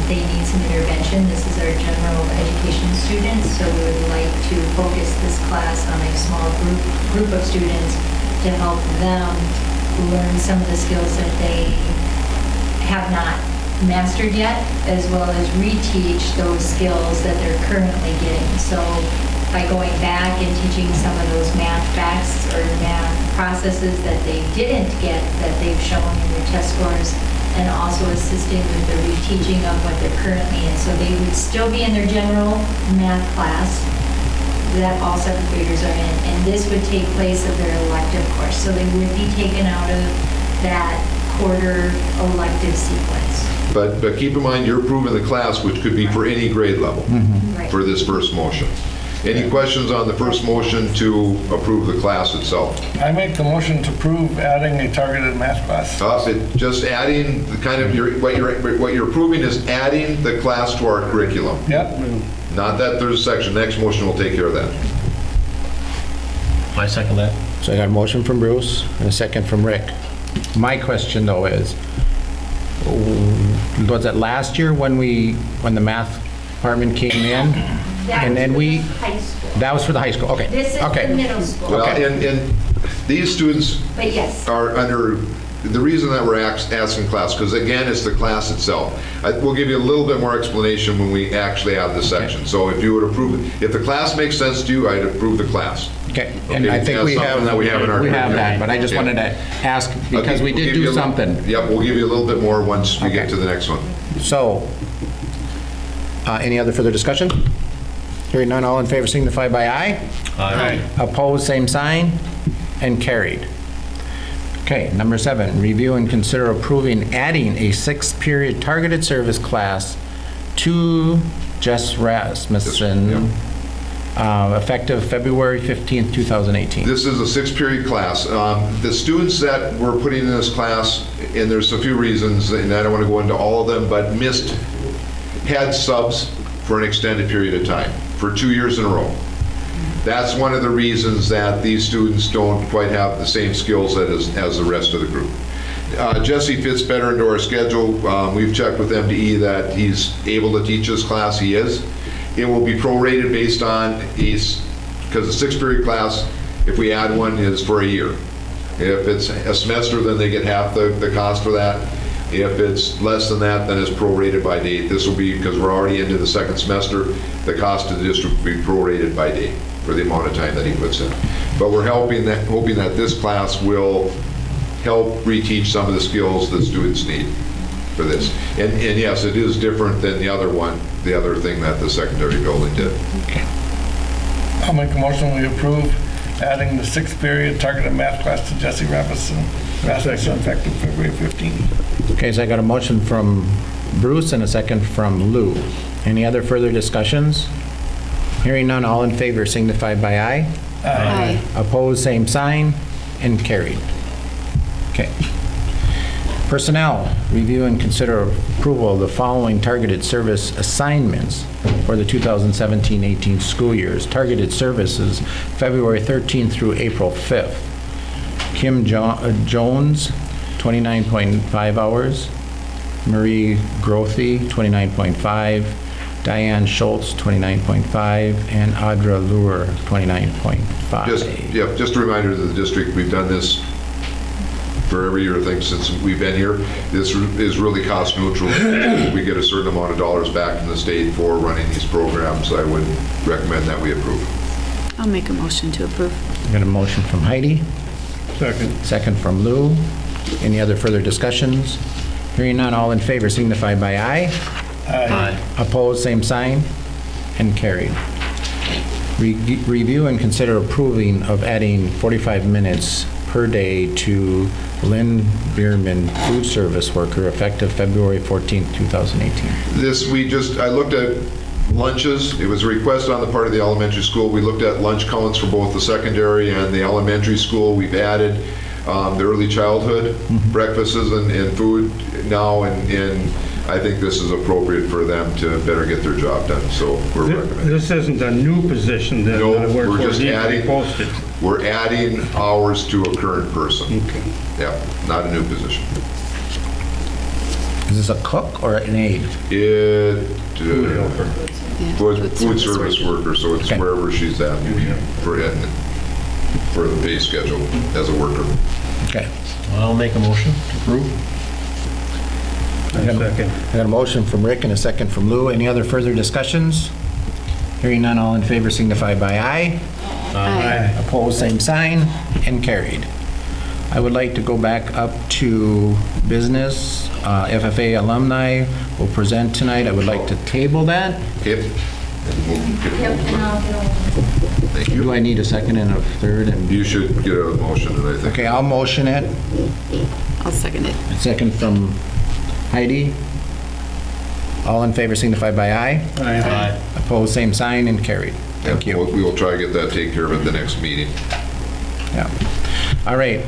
they need some intervention. This is our general education students, so we would like to focus this class on a small group of students to help them learn some of the skills that they have not mastered yet, as well as reteach those skills that they're currently getting. So by going back and teaching some of those math facts or math processes that they didn't get, that they've shown in their test scores, and also assisting with the reteaching of what they're currently in. So they would still be in their general math class that all 7th graders are in, and this would take place of their elective course. So they would be taken out of that quarter elective sequence. But keep in mind, you're approving the class, which could be for any grade level Right. for this first motion. Any questions on the first motion to approve the class itself? I make the motion to approve adding a targeted math class. Just adding the kind of, what you're approving is adding the class to our curriculum. Yep. Not that there's a section. Next motion will take care of that. I second that. So I got a motion from Bruce and a second from Rick. My question though is, was it last year when the math department came in? And then High school. that was for the high school, okay. This is Okay. the middle school. Well, Okay. and these students But yes, are under, the reason that we're asking class, because again, it's the class itself. We'll give you a little bit more explanation when we actually add the section. So if you would approve, if the class makes sense to you, I'd approve the class. Okay, and Okay, I think that's we something have, that we have in our curriculum. that, but I just Okay. wanted to ask, because Okay, we we'll did give you do a- something. Yep, we'll give you a little bit more once we get Okay. to the next one. So, any other further discussion? Hearing none, all in favor signify by aye. Aye. Opposed, same sign, and carried. Okay, number 7, review and consider approving adding a 6th-period targeted service class to Jess Rasmussen, effective February 15th, 2018. This is a 6th-period class. The students that we're putting in this class, and there's a few reasons, and I don't want to go into all of them, but had subs for an extended period of time, for 2 years in a row. That's one of the reasons that these students don't quite have the same skills as the rest of the group. Jesse fits better into our schedule. We've checked with MDE that he's able to teach this class. He is. It will be prorated based on, because the 6th-period class, if we add one, is for a year. If it's a semester, then they get half the cost for that. If it's less than that, then it's prorated by date. This will be, because we're already into the 2nd semester, the cost to the district will be prorated by date for the amount of time that he puts in. But we're hoping that this class will help reteach some of the skills that students need for this. And yes, it is different than the other thing that the secondary building did. I'll make a motion we approve adding the 6th-period targeted math class to Jesse Rasmussen, effective February 15th. Okay, so I got a motion from Bruce and a second from Lou. Any other further discussions? Hearing none, all in favor signify by aye. Aye. Opposed, same sign, and carried. Okay. Personnel, review and consider approval of the following targeted service assignments for the 2017-18 school years. Targeted services, February 13th through April 5th. Kim Jones, 29.5 hours. Marie Grothy, 29.5. Diane Schultz, 29.5, and Audra Luer, 29.5. Just a reminder to the district, we've done this for every year, I think, since we've been here. This is really cost neutral. We get a certain amount of dollars back from the state for running these programs. I would recommend that we approve. I'll make a motion to approve. I got a motion from Heidi, Second. second from Lou. Any other further discussions? Hearing none, all in favor signify by aye. Aye. Opposed, same sign, and carried. Review and consider approving of adding 45 minutes per day to Lynn Bierman, food service worker, effective February 14th, 2018. I looked at lunches. It was a request on the part of the elementary school. We looked at lunch counts for both the secondary and the elementary school. We've added the early childhood breakfasts and food now, and I think this is appropriate for them to better get their job done, so we're recommending. This isn't a new position then? No, where we're just it needs to be adding, posted. we're adding hours to a current person. Okay. Yeah, not a new position. Is this a cook or an aide? Food Yeah, food service worker, so it's Okay. wherever she's at for the pay schedule as a worker. Okay. I'll make a motion to approve. I got Second. a motion from Rick and a second from Lou. Any other further discussions? Hearing none, all in favor signify by aye. Aye. Opposed, same sign, and carried. I would like to go back up to business. FFA alumni will present tonight. I would like to table that. Okay? Yep, and I'll Thank Do you. I need a second and a third? And You should get a motion, and I think. okay, I'll motion it. I'll second it. A second from Heidi. All in favor signify by aye. Aye. Opposed, same sign, and carried. Thank Yeah, you. We will try to get that taken care of at the next meeting. Yeah. All right.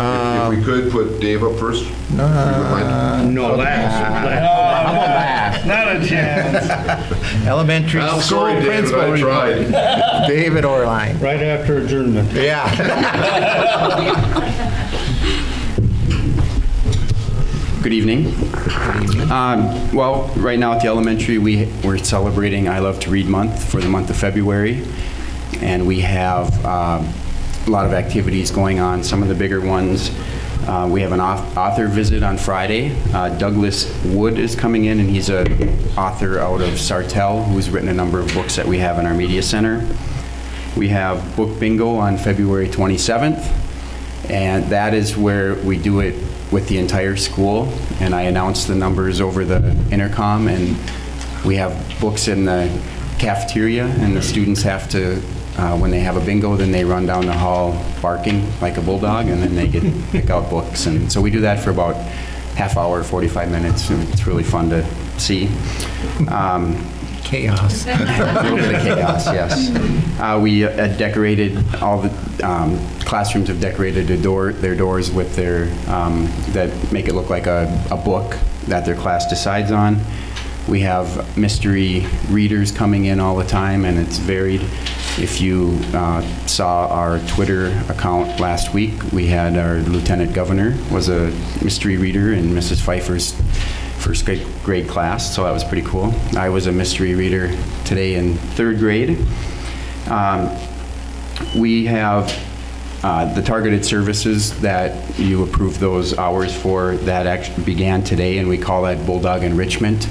If we could put Dave up first. if you would mind. No, last. How about last? Not a chance. Elementary I'm school sorry, David, principal I report. tried. David Orline. Right after adjournment. Yeah. Good evening. Well, right now at the elementary, we're celebrating I Love to Read Month for the month of February, and we have a lot of activities going on. Some of the bigger ones, we have an author visit on Friday. Douglas Wood is coming in, and he's an author out of Sartell who's written a number of books that we have in our media center. We have book bingo on February 27th, and that is where we do it with the entire school, and I announce the numbers over the intercom, and we have books in the cafeteria, and the students have to when they have a bingo, then they run down the hall barking like a bulldog, and then they pick out books. And so we do that for about half hour, 45 minutes, and it's really fun to see. Chaos. A little bit of chaos, yes. We decorated, all the classrooms have decorated their doors with their, that make it look like a book that their class decides on. We have mystery readers coming in all the time, and it's varied. If you saw our Twitter account last week, we had our Lieutenant Governor was a mystery reader in Mrs. Pfeiffer's first grade class, so that was pretty cool. I was a mystery reader today in 3rd grade. We have the targeted services that you approved those hours for, that actually began today, and we call that Bulldog Enrichment.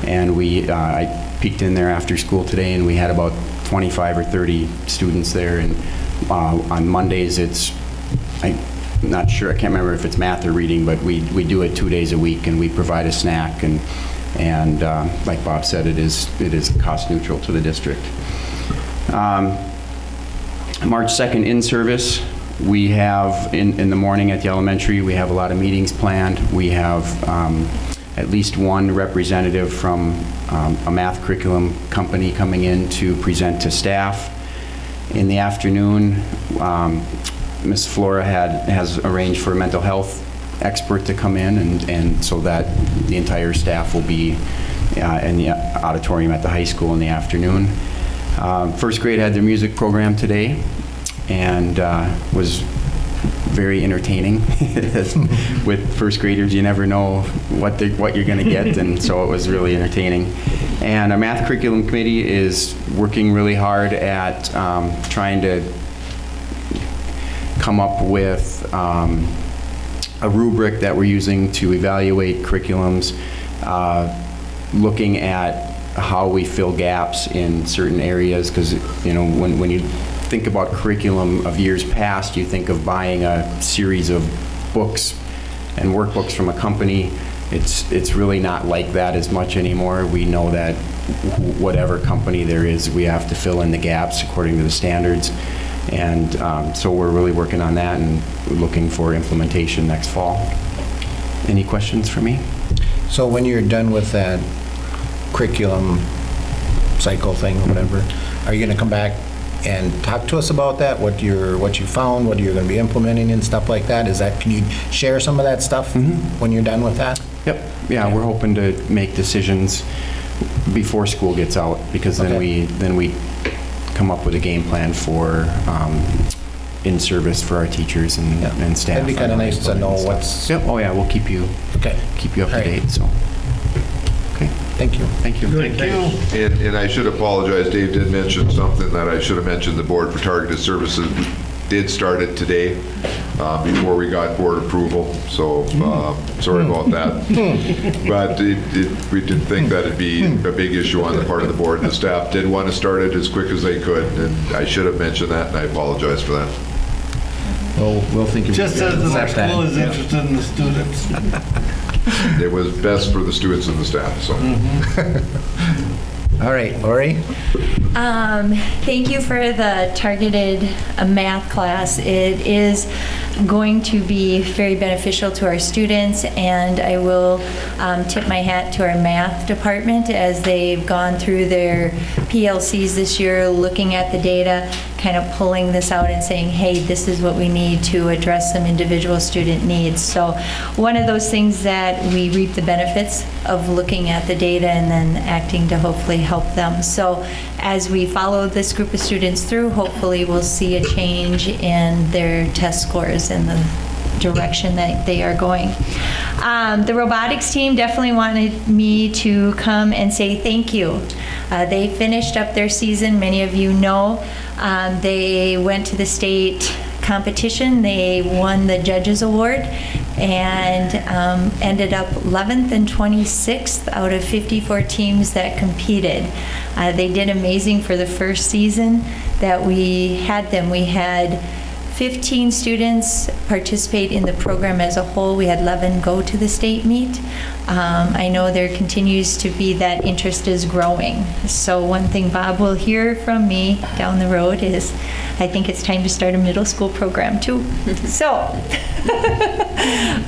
And I peeked in there after school today, and we had about 25 or 30 students there. And on Mondays, I'm not sure, I can't remember if it's math or reading, but we do it 2 days a week, and we provide a snack. And like Bob said, it is cost neutral to the district. March 2nd in service, we have in the morning at the elementary, we have a lot of meetings planned. We have at least one representative from a math curriculum company coming in to present to staff. In the afternoon, Ms. Flora has arranged for a mental health expert to come in, and so that the entire staff will be in the auditorium at the high school in the afternoon. First grade had their music program today, and was very entertaining. With first graders, you never know what you're going to get, and so it was really entertaining. And our math curriculum committee is working really hard at trying to come up with a rubric that we're using to evaluate curriculums, looking at how we fill gaps in certain areas, because when you think about curriculum of years past, you think of buying a series of books and workbooks from a company. It's really not like that as much anymore. We know that whatever company there is, we have to fill in the gaps according to the standards. And so we're really working on that and looking for implementation next fall. Any questions for me? So when you're done with that curriculum cycle thing or whatever, are you going to come back and talk to us about that? What you found, what you're going to be implementing and stuff like that? Can you share some of that stuff when you're done with that? Yep. Yeah, we're hoping to make decisions before school gets out, because then we come up with a game plan for in service for our teachers and staff. It'd be kind of nice to know what's. Yep. Oh yeah, we'll keep you up to date. So. Okay. Thank you. Thank you. And I should apologize, Dave did mention something that I should have mentioned. The Board for Targeted Services did start it today before we got board approval, so sorry about that. But we did think that it'd be a big issue on the part of the board, and the staff did want to start it as quick as they could, and I should have mentioned that, and I apologize for that. We'll think of Just as the school is interested in the students. It was best for the students and the staff, so. All right, Lori? Thank you for the targeted math class. It is going to be very beneficial to our students, and I will tip my hat to our math department as they've gone through their PLCs this year, looking at the data, kind of pulling this out and saying, hey, this is what we need to address some individual student needs. So one of those things that we reap the benefits of looking at the data and then acting to hopefully help them. So as we follow this group of students through, hopefully we'll see a change in their test scores and the direction that they are going. The robotics team definitely wanted me to come and say thank you. They finished up their season, many of you know. They went to the state competition. They won the Judges Award and ended up 11th and 26th out of 54 teams that competed. They did amazing for the first season that we had them. We had 15 students participate in the program as a whole. We had 11 go to the state meet. I know there continues to be that interest is growing. So one thing Bob will hear from me down the road is, I think it's time to start a middle school program too. So,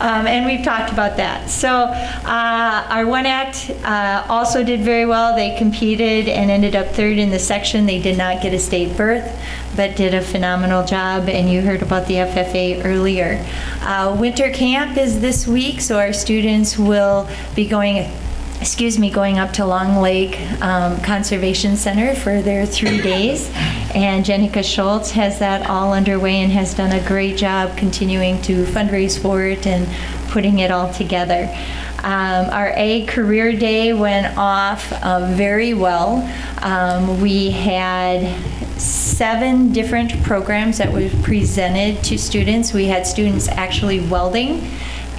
and we've talked about that. So our one act also did very well. They competed and ended up third in the section. They did not get a state berth, but did a phenomenal job, and you heard about the FFA earlier. Winter camp is this week, so our students will be going up to Long Lake Conservation Center for their 3 days. And Jenica Schultz has that all underway and has done a great job continuing to fundraise for it and putting it all together. Our Ag Career Day went off very well. We had 7 different programs that were presented to students. We had students actually welding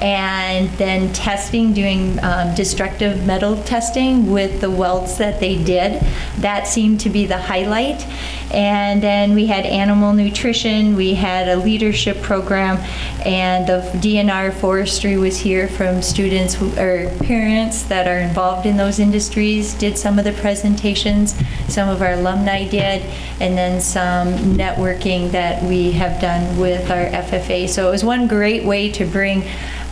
and then testing, doing destructive metal testing with the welds that they did. That seemed to be the highlight. And then we had animal nutrition, we had a leadership program, and the DNR forestry was here from students or parents that are involved in those industries, did some of the presentations, some of our alumni did, and then some networking that we have done with our FFA. So it was one great way to bring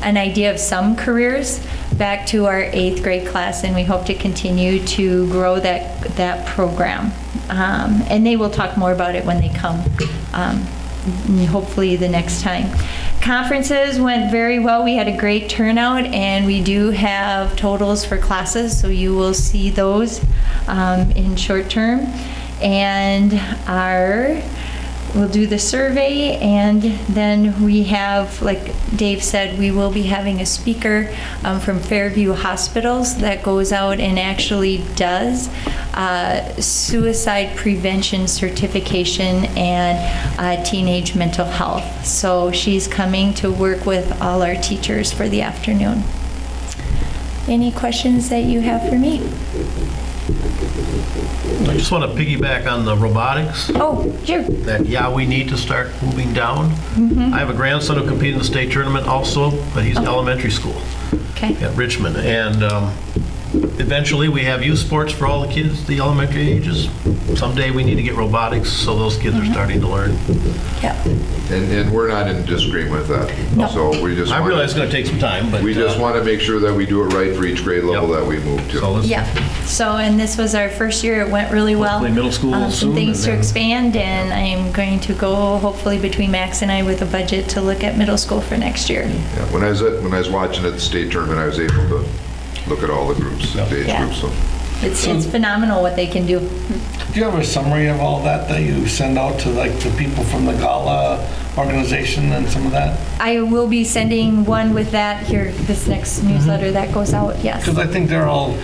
an idea of some careers back to our 8th grade class, and we hope to continue to grow that program. And they will talk more about it when they come, hopefully the next time. Conferences went very well. We had a great turnout, and we do have totals for classes, so you will see those in short term. And we'll do the survey, and then we have, like Dave said, we will be having a speaker from Fairview Hospitals that goes out and actually does suicide prevention certification and teenage mental health. So she's coming to work with all our teachers for the afternoon. Any questions that you have for me? I just want to piggyback on the robotics. Oh, sure. That, we need to start moving down. I have a grandson who competed in the state tournament also, but he's in elementary school Okay. at Richmond. And eventually we have youth sports for all the kids, the elementary ages. Someday we need to get robotics so those kids are starting to learn. Yeah. And we're not in disagreement with that. No. So we just I want realize it's going to take some time, but we just want to make sure that we do it right for each grade level Yep. that we move to. so let's Yeah, so, and this was our first year, it went really well. Hopefully middle school Some soon, things and to then- expand, and I'm going to go, hopefully between Max and I, with a budget to look at middle school for next year. Yeah, when I was watching at the state tournament, I was able to look at all the groups, the age Yeah. groups. So It's phenomenal what they can do. Do you have a summary of all that you send out to like the people from the Gala organization and some of that? I will be sending one with that here, this next newsletter that goes out, yes. Because I think they're all,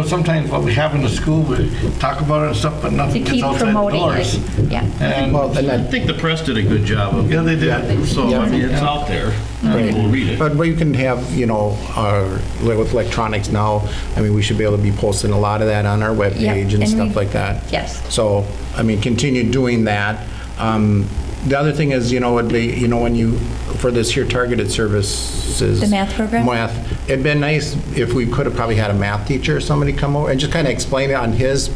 sometimes what we have in the school, we talk about it and stuff, but To nothing gets keep outside the promoting doors. it, yeah. And Well, and I then, think the press did a good job of it. yeah, they did. So, I mean, it's out there. We'll read it. but you can have, with electronics now, I mean, we should be able to be posting a lot of that on our Yeah, webpage and and stuff we- like that. Yes. So, I mean, continue doing that. The other thing is, would be, when you, for this here targeted services. The math program? Math, it'd been nice if we could have probably had a math teacher or somebody come over and just kind of explain it on his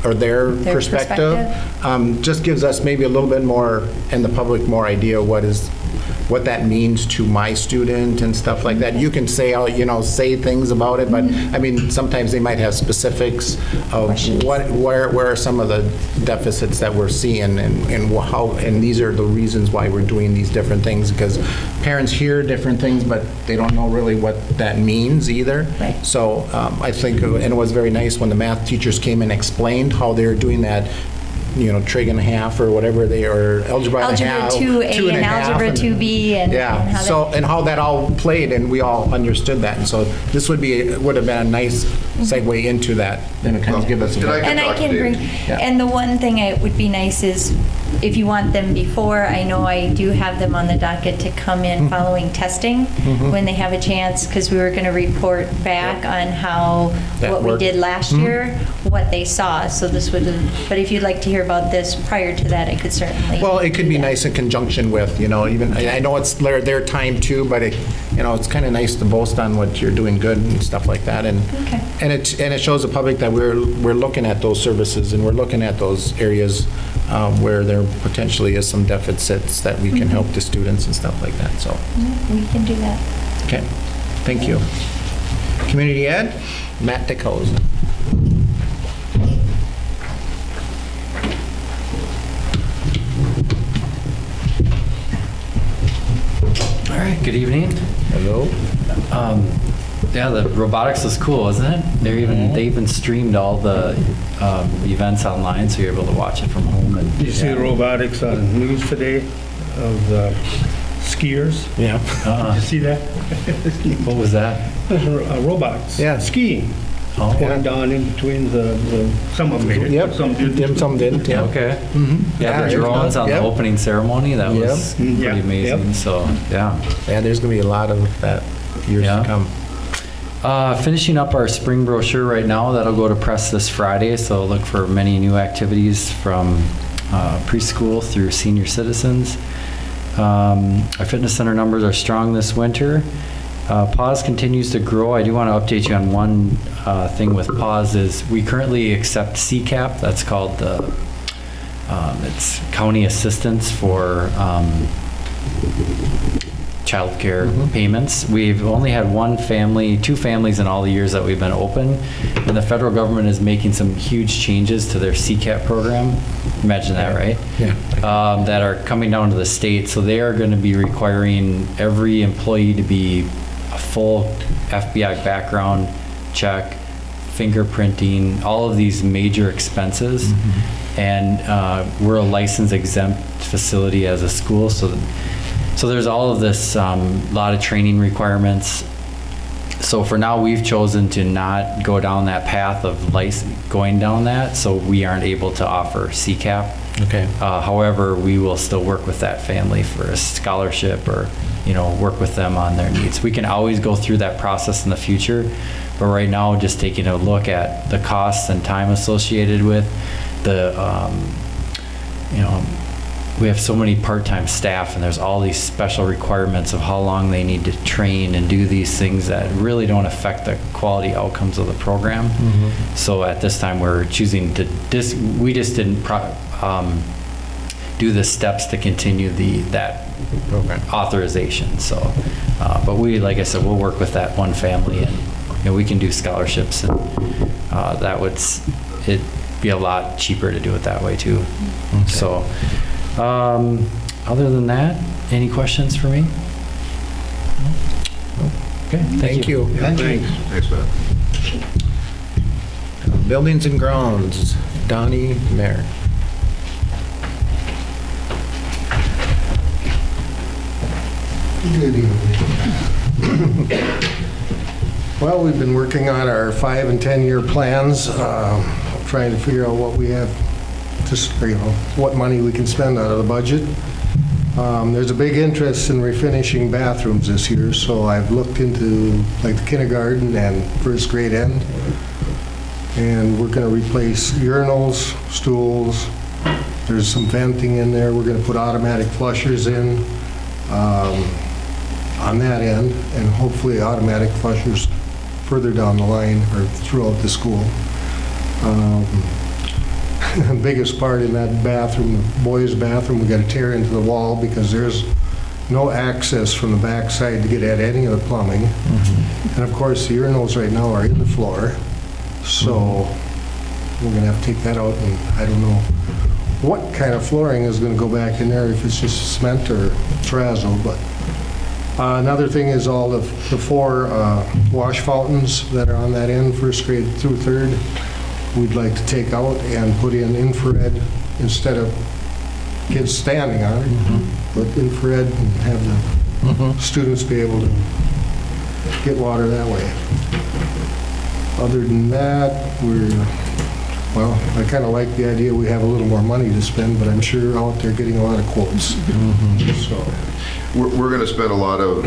or their Their perspective. Just gives us maybe a little bit more, and the public more idea what that means to my student and stuff like that. You can say, say things about it, but I mean, sometimes they might have specifics of Questions. where are some of the deficits that we're seeing and how, and these are the reasons why we're doing these different things, because parents hear different things, but they don't know really what that means either. Right. So I think, and it was very nice when the math teachers came and explained how they're doing that, trig and a half or whatever they are, algebra and a half. Algebra 2A and algebra 2B and Yeah, how that- so, and how that all played, and we all understood that. And so this would have been a nice segue into that, and it kind of give us. Did I- And I talk to can bring, Dave. Yeah. and the one thing it would be nice is, if you want them before, I know I do have them on the docket to come Mm-hmm. in following testing when they have a chance, because we were going to report back on how, That what we worked. did last Mm-hmm. year, what they saw, so this would, but if you'd like to hear about this prior to that, I could certainly. Well, it could be do that. nice in conjunction with, even, I know it's their time too, but it's kind of nice to boast on what you're doing good and stuff like that. And Okay. and it shows the public that we're looking at those services and we're looking at those areas where there potentially is some deficits that we can help the students and stuff like that. So, We can do that. okay, thank you. Community Ed, Matt DeCosa. All right, good evening. Hello. Yeah, the robotics is cool, isn't it? They even streamed all the events online, so you're able to watch it from home. And Did you see the robotics on news today of the skiers? Yeah. Did you see that? What was that? Robots. Yeah. Skiing. Oh, Going down in between some of them made it. Yep. Some didn't. Some didn't, yeah. okay. Yeah, the Yeah, drones on the yep. opening ceremony, that was Yep. pretty Yeah, amazing. yep. So, yeah. Yeah, there's going to be a lot of that years Yeah. to come. Finishing up our spring brochure right now. That'll go to press this Friday, so look for many new activities from preschool through senior citizens. Our fitness center numbers are strong this winter. PAWS continues to grow. I do want to update you on one thing with PAWS is we currently accept CCAP. That's called the it's county assistance for childcare payments. We've only had two families in all the years that we've been open, and the federal government is making some huge changes to their CCAP program. Imagine that, right? Yeah. That are coming down to the state. So they are going to be requiring every employee to be a full FBI background check, fingerprinting, all of these major expenses. And we're a license exempt facility as a school, so there's all of this, lot of training requirements. So for now, we've chosen to not go down that path of going down that, so we aren't able to offer CCAP. Okay. However, we will still work with that family for a scholarship or, work with them on their needs. We can always go through that process in the future, but right now, just taking a look at the costs and time associated with the, we have so many part-time staff and there's all these special requirements of how long they need to train and do these things that really don't affect the quality outcomes of the program. So at this time, we're choosing to, we just didn't do the steps to continue that program authorization. So, but we, like I said, we'll work with that one family and we can do scholarships and that would, it'd be a lot cheaper to do it that way too. Okay. So, other than that, any questions for me? Okay, Thank you. Thanks, Matt. Buildings and Grounds, Donnie Merritt. Good evening. Well, we've been working on our 5 and 10-year plans, trying to figure out what we have, what money we can spend out of the budget. There's a big interest in refinishing bathrooms this year, so I've looked into like the kindergarten and first grade end, and we're going to replace urinals, stools. There's some venting in there. We're going to put automatic flushers in on that end, and hopefully automatic flushers further down the line or throughout the school. The biggest part in that bathroom, the boys' bathroom, we got to tear into the wall because there's no access from the backside to get at any of the plumbing. And of course, the urinals right now are in the floor, so we're going to have to take that out, and I don't know what kind of flooring is going to go back in there, if it's just cement or terrazzo. But another thing is all the 4 wash fountains that are on that end, first grade through third, we'd like to take out and put in infrared instead of kids standing on it, but infrared and have the students be able to get water that way. Other than that, well, I kind of like the idea we have a little more money to spend, but I'm sure out there getting a lot of quotes. So We're going to spend a lot of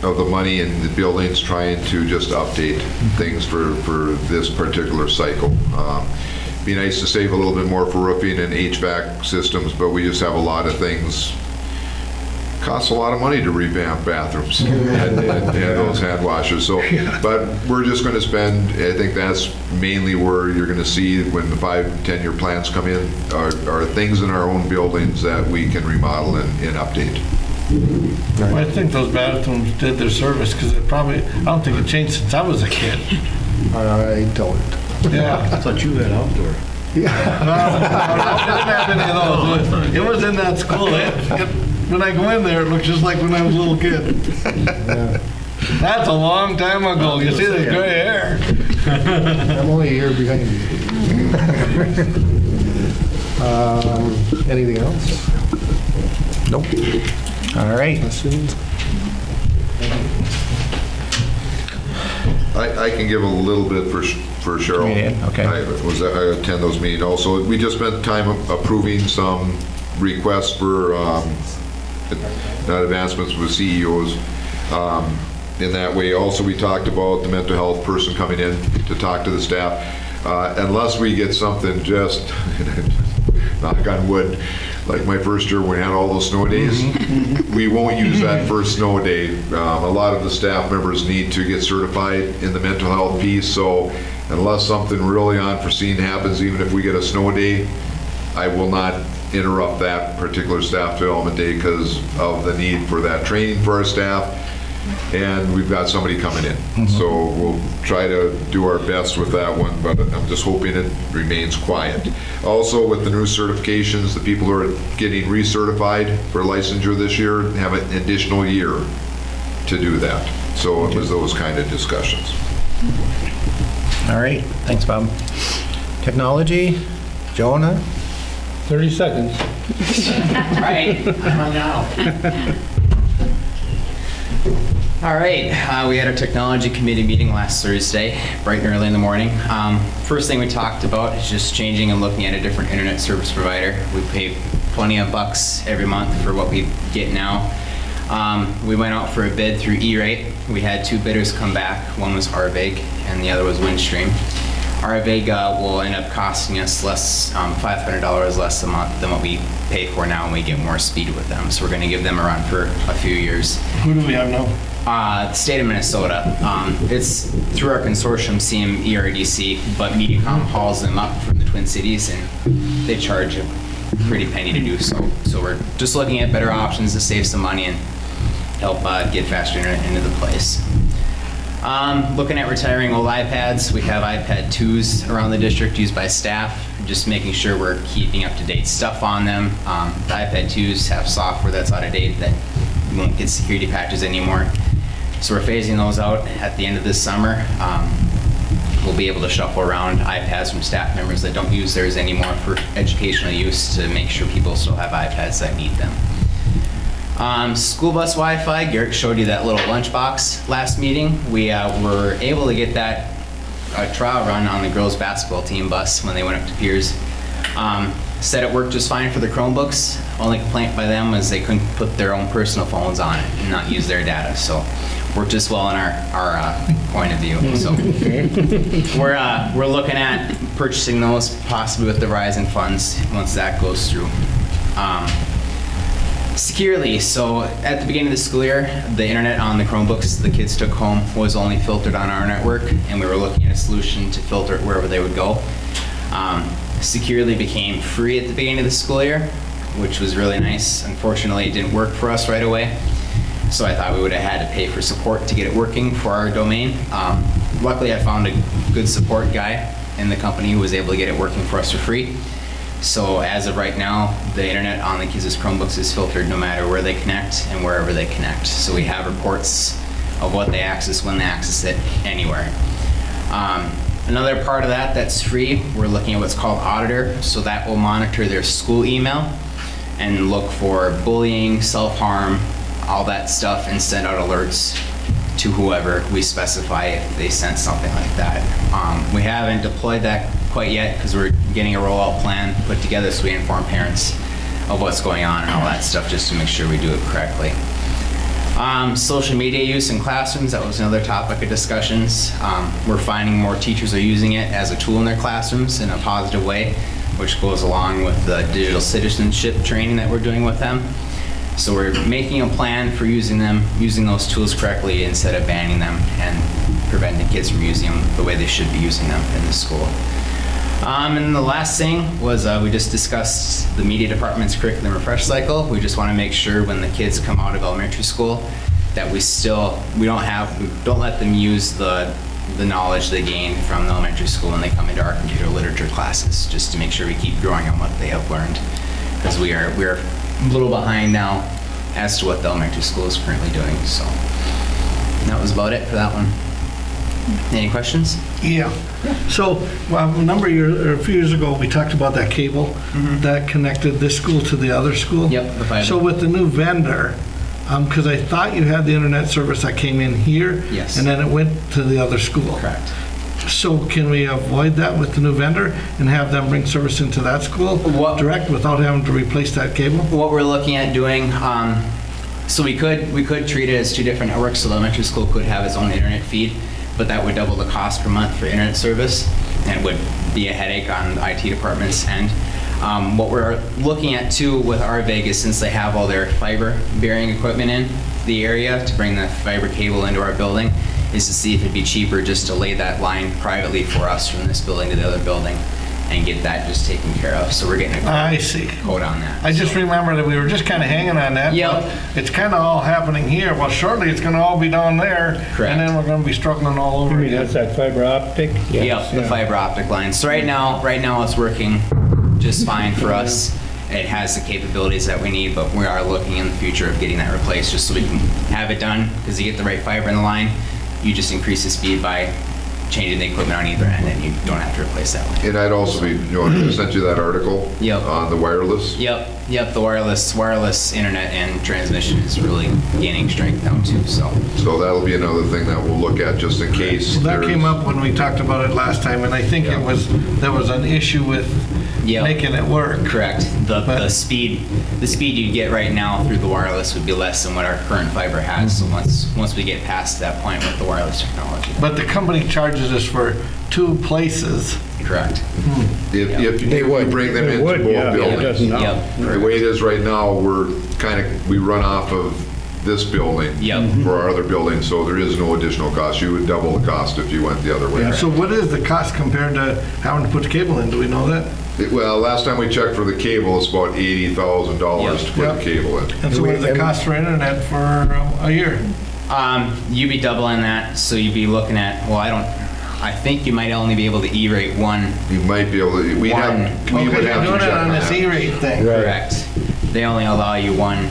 the money in the buildings trying to just update things for this particular cycle. Be nice to save a little bit more for roofing and HVAC systems, but we just have a lot of things costs a lot of money to revamp bathrooms and those hand washers. So, but we're just going to spend, I think that's mainly where you're going to see when the 5 and 10-year plans come in, are things in our own buildings that we can remodel and update. I think those bathrooms did their service because I don't think it changed since I was a kid. I don't. Yeah. I thought you had outdoor. No, I didn't have any of those. It was in that school. When I go in there, it looks just like when I was a little kid. That's a long time ago. You see the gray hair. I'm only a year behind you. Anything else? Nope. All right. Questions? I can give a little bit for Cheryl. Yeah, okay. I attend those meetings also. We just spent time approving some requests for advancements with CEOs. In that way, also we talked about the mental health person coming in to talk to the staff. Unless we get something just, knock on wood, like my first year when we had all those snow days, we won't use that first snow day. A lot of the staff members need to get certified in the mental health piece, so unless something really unforeseen happens, even if we get a snow day, I will not interrupt that particular staff development day because of the need for that training for our staff. And we've got somebody coming in. So we'll try to do our best with that one, but I'm just hoping it remains quiet. Also, with the new certifications, the people who are getting recertified for licensure this year have an additional year to do that. So it was those kind of discussions. All right. Thanks, Bob. Technology, Jonah? 30 seconds. Right, I'm on now. All right, we had our technology committee meeting last Thursday, bright and early in the morning. First thing we talked about is just changing and looking at a different internet service provider. We pay plenty of bucks every month for what we get now. We went out for a bid through E-Rate. We had 2 bidders come back. One was Arvig and the other was Windstream. Arvig will end up costing us less, $500 less a month than what we pay for now, and we get more speed with them. So we're going to give them a run for a few years. Who do we have now? The state of Minnesota. It's through our consortium, CMERDC, but MediaCom hauls them up from the Twin Cities, and they charge a pretty penny to do so. So we're just looking at better options to save some money and help get faster internet into the place. Looking at retiring old iPads. We have iPad 2s around the district used by staff, just making sure we're keeping up-to-date stuff on them. The iPad 2s have software that's out of date that won't get security patches anymore. So we're phasing those out at the end of this summer. We'll be able to shuffle around iPads from staff members that don't use theirs anymore for educational use to make sure people still have iPads that need them. School bus Wi-Fi, Garrett showed you that little lunchbox last meeting. We were able to get that trial run on the girls basketball team bus when they went up to Piers. Said it worked just fine for the Chromebooks. Only complaint by them was they couldn't put their own personal phones on it and not use their data. So worked just well in our point of view. So we're looking at purchasing those possibly with the Verizon funds once that goes through. Securely, so at the beginning of the school year, the internet on the Chromebooks the kids took home was only filtered on our network, and we were looking at a solution to filter it wherever they would go. Securely became free at the beginning of the school year, which was really nice. Unfortunately, it didn't work for us right away, so I thought we would have had to pay for support to get it working for our domain. Luckily, I found a good support guy in the company who was able to get it working for us for free. So as of right now, the internet on the kids' Chromebooks is filtered no matter where they connect and wherever they connect. So we have reports of what they access when they access it anywhere. Another part of that that's free, we're looking at what's called Auditor. So that will monitor their school email and look for bullying, self-harm, all that stuff, and send out alerts to whoever we specify if they send something like that. We haven't deployed that quite yet because we're getting a rollout plan put together so we inform parents of what's going on and all that stuff just to make sure we do it correctly. Social media use in classrooms, that was another topic of discussions. We're finding more teachers are using it as a tool in their classrooms in a positive way, which goes along with the digital citizenship training that we're doing with them. So we're making a plan for using those tools correctly instead of banning them and preventing kids from using them the way they should be using them in the school. And the last thing was we just discussed the media department's curriculum refresh cycle. We just want to make sure when the kids come out of elementary school that we don't let them use the knowledge they gained from the elementary school when they come into our computer literature classes, just to make sure we keep growing on what they have learned, because we're a little behind now as to what the elementary school is currently doing. So that was about it for that one. Any questions? Yeah. So, well, a few years ago, we talked about that cable that connected this school to the other school. Yep, the fiber. So with the new vendor, because I thought you had the internet service that came in here. Yes. And then it went to the other school. Correct. So can we avoid that with the new vendor and have them bring service into that school direct without having to replace that cable? What we're looking at doing, so we could treat it as two different networks. So the elementary school could have its own internet feed, but that would double the cost per month for internet service and would be a headache on the IT department's end. What we're looking at too with our Vegas, since they have all their fiber bearing equipment in the area to bring the fiber cable into our building, is to see if it'd be cheaper just to lay that line privately for us from this building to the other building and get that just taken care of. So we're getting I see. quote on that. I just remember that we were just kind of hanging on that. Yep. But it's kind of all happening here. Well, shortly it's going to all be down there. Correct. And then we're going to be struggling all over I mean, again. that's that fiber optic? Yep, the fiber optic line. So right now it's working just fine for us. It has the capabilities that we need, but we are looking in the future of getting that replaced just so we can have it done, because you get the right fiber in the line, you just increase the speed by changing the equipment on either end, and you don't have to replace that line. And I'd also be, I sent you that article Yep. on the wireless. Yep, the wireless internet and transmission is really gaining strength now too, so. So that'll be another thing that we'll look at just in case. That there's- came up when we talked about it last time, and I think there was an issue with Yep. making it work. Correct. The speed you get right now through the wireless would be less than what our current fiber has. So once we get past that point with the wireless technology. But the company charges us for two places. Correct. If They you would. bring them They into would, both yeah, it buildings. doesn't now. Yep. The way it is right now, we run off of this building. Yep. For our other building, so there is no additional cost. You would double the cost if you went the other way. So what is the cost compared to having to put the cable in? Do we know that? Well, last time we checked for the cable, it's about $80,000 to put Yep. the cable in. And so what is the cost for internet for a year? You'd be doubling that, so you'd be looking at, I think you might only be able to E-rate one. You might be able to, we would Okay, have they're to doing check it on this that. E-rate thing. Correct. They only allow you one.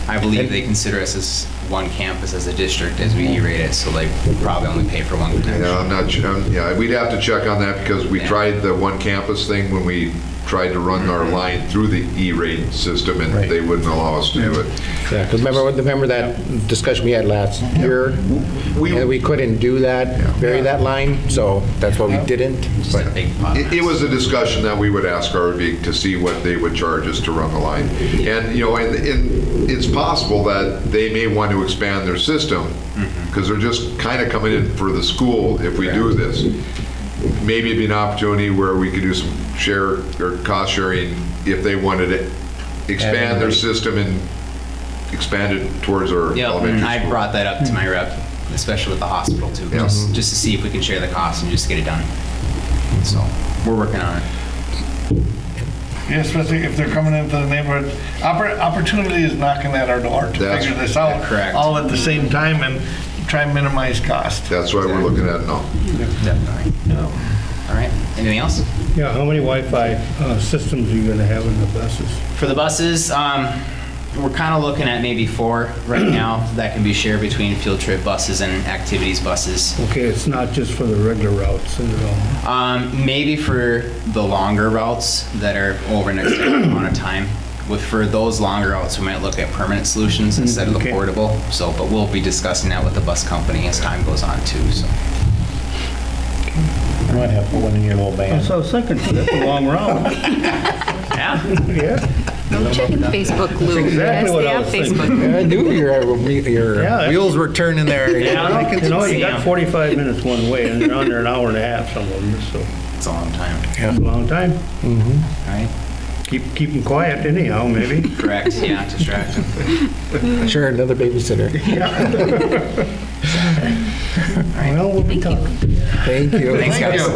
I believe they consider us as one campus as a district as we E-rate it, so they probably only pay for one connection. Yeah, I'm not sure, we'd have to check on that because we Yeah. tried the one campus thing when we tried to run our line through the E-rate system and Right. they wouldn't allow us to do it. Yeah, because remember that discussion we had last year? And we couldn't do that, vary that line, so that's why we didn't. Just a big pot. It was a discussion that we would ask RV to see what they would charge us to run the line. And, and it's possible that they may want to expand their system because they're just kind of coming in for the school if we do this. Maybe it'd be an opportunity where we could do some share or cost sharing if they wanted to expand their system and expand it towards our Yep, elementary and I school. brought that up to my rep, especially with the hospital too, Yeah. just to see if we can share the cost and just get it done. So, we're working on it. Yeah, especially if they're coming into the neighborhood. Opportunity is knocking at our door to That's- figure this out. correct. All at the same time and try and minimize cost. That's why we're looking at it now. Definitely. All right, anything else? Yeah, how many Wi-Fi systems are you going to have in the buses? For the buses, we're kind of looking at maybe 4 right now that can be shared between field trip buses and activities buses. Okay, it's not just for the regular routes and all. Maybe for the longer routes that are over an extended amount of time. For those longer routes, we might look at permanent solutions instead of the okay. portable. So, but we'll be discussing that with the bus company as time goes on too, so. You might have one in your little band. So I was thinking, that's a long route. Yeah. Yeah. No, checking Facebook, Lou. exactly what I Yes, was they have thinking. Facebook. I knew your Yeah. wheels were turning there. Yeah. I can You know, see you got 'em. 45 minutes one way, and they're under an hour and a half, some of them, so It's a long time. it's a long time. All right. keep them quiet anyhow, maybe. Correct, yeah, distract them. Sure, another babysitter. Well, we'll be talking. Thank you. Thanks, guys.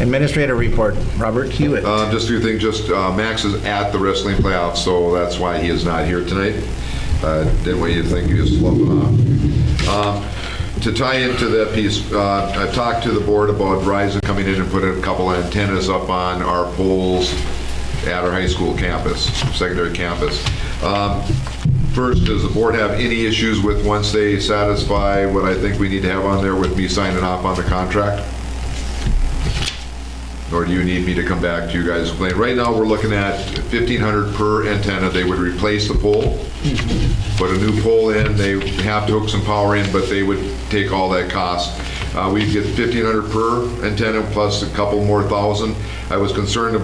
Administrator report, Robert Hewitt. Just a few things, Max is at the wrestling playoffs, so that's why he is not here tonight. Didn't want you to think he was slumping off. To tie into that piece, I've talked to the board about Verizon coming in and putting a couple of antennas up on our poles at our high school campus, secondary campus. First, does the board have any issues with once they satisfy what I think we need to have on there with me signing off on the contract? Or do you need me to come back to you guys? Right now, we're looking at $1,500 per antenna. They would replace the pole, put a new pole in. They have to hook some power in, but they would take all that cost. We'd get $1,500 per antenna plus a couple more thousand. I was concerned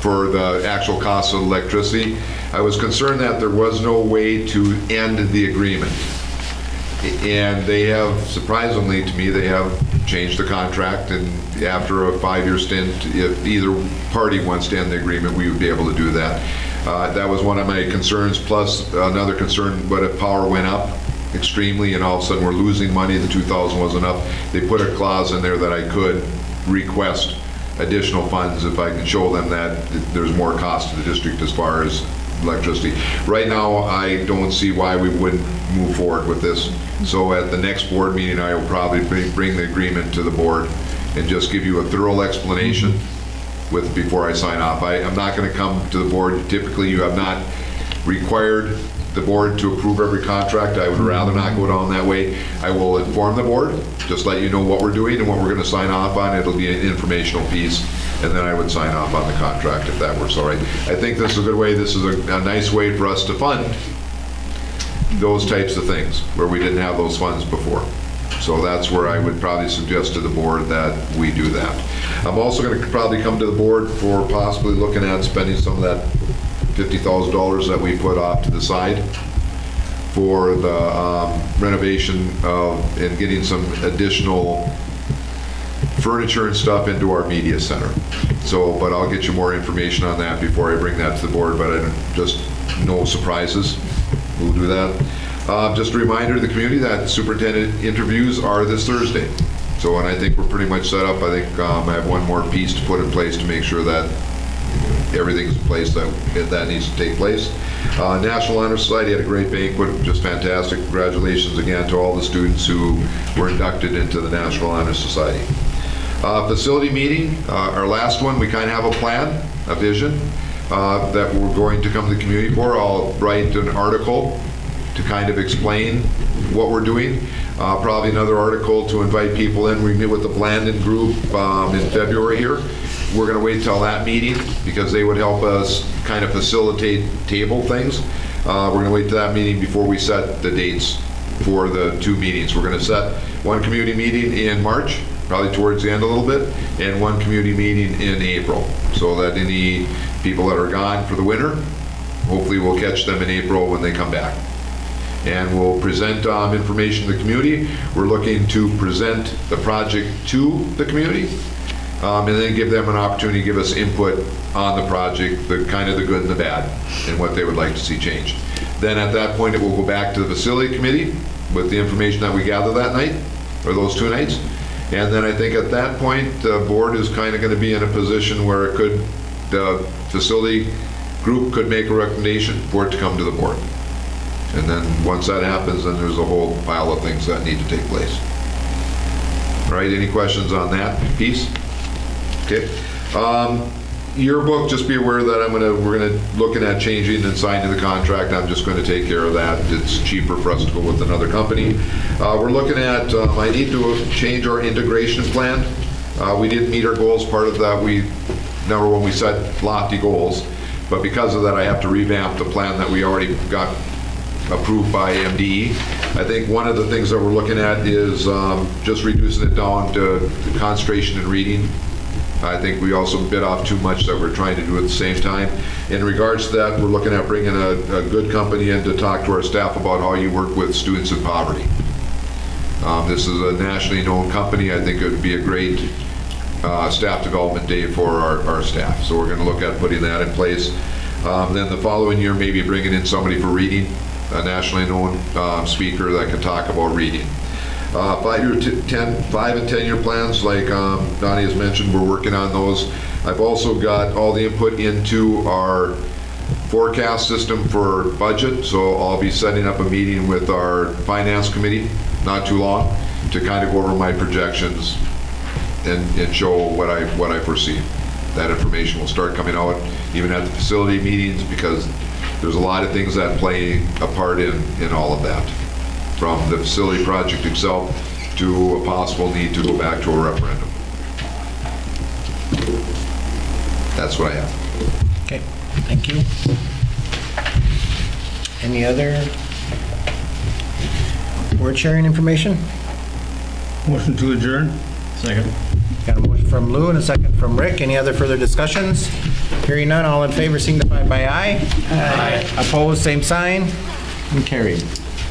for the actual cost of electricity. I was concerned that there was no way to end the agreement. And they have, surprisingly to me, they have changed the contract, and after a 5-year stint, if either party wants to end the agreement, we would be able to do that. That was one of my concerns, plus another concern, what if power went up extremely and all of a sudden we're losing money, the 2,000 wasn't enough. They put a clause in there that I could request additional funds if I can show them that there's more cost to the district as far as electricity. Right now, I don't see why we wouldn't move forward with this. So at the next board meeting, I will probably bring the agreement to the board and just give you a thorough explanation before I sign off. I'm not going to come to the board. Typically, you have not required the board to approve every contract. I would rather not go down that way. I will inform the board, just let you know what we're doing and what we're going to sign off on. It'll be an informational piece, and then I would sign off on the contract if that works all right. I think this is a good way. This is a nice way for us to fund those types of things where we didn't have those funds before. So that's where I would probably suggest to the board that we do that. I'm also going to probably come to the board for possibly looking at spending some of that $50,000 that we put off to the side for the renovation of and getting some additional furniture and stuff into our media center. So, but I'll get you more information on that before I bring that to the board, but just no surprises. We'll do that. Just a reminder to the community that superintendent interviews are this Thursday. So, and I think we're pretty much set up. I think I have one more piece to put in place to make sure that everything's in place that needs to take place. National Honor Society had a great banquet, just fantastic. Congratulations again to all the students who were inducted into the National Honor Society. Facility meeting, our last one, we kind of have a plan, a vision that we're going to come to the community for. I'll write an article to kind of explain what we're doing. Probably another article to invite people in. We meet with the Blandon group in February here. We're going to wait till that meeting because they would help us kind of facilitate table things. We're going to wait till that meeting before we set the dates for the two meetings. We're going to set one community meeting in March, probably towards the end a little bit, and one community meeting in April, so that any people that are gone for the winter, hopefully we'll catch them in April when they come back. And we'll present information to the community. We're looking to present the project to the community, and then give them an opportunity to give us input on the project, the kind of the good and the bad, and what they would like to see changed. Then at that point, it will go back to the facility committee with the information that we gather that night, or those 2 nights. And then I think at that point, the board is kind of going to be in a position where the facility group could make a recommendation for it to come to the board. And then once that happens, then there's a whole pile of things that need to take place. All right, any questions on that piece? Okay. Yearbook, just be aware that we're gonna looking at changing and signing the contract. I'm just going to take care of that. It's cheaper for us to go with another company. We're looking at, I need to change our integration plan. We didn't meet our goals. Part of that, number one, we set lofty goals, but because of that, I have to revamp the plan that we already got approved by MDE. I think one of the things that we're looking at is just reducing it down to concentration in reading. I think we also bit off too much that we're trying to do at the same time. In regards to that, we're looking at bringing a good company in to talk to our staff about how you work with students in poverty. This is a nationally known company. I think it would be a great staff development day for our staff. So we're going to look at putting that in place. Then the following year, maybe bringing in somebody for reading, a nationally known speaker that can talk about reading. 5 and 10-year plans, like Donnie has mentioned, we're working on those. I've also got all the input into our forecast system for budget, so I'll be setting up a meeting with our finance committee, not too long, to kind of go over my projections and show what I foresee. That information will start coming out even at the facility meetings, because there's a lot of things that play a part in all of that, from the facility project itself to a possible need to go back to a referendum. That's what I have. Okay, thank you. Any other board sharing information? Motion to adjourn? Second. Got a motion from Lou and a second from Rick. Any other further discussions? Hearing none, all in favor signify by aye. Aye. Opposed, same sign, and carried.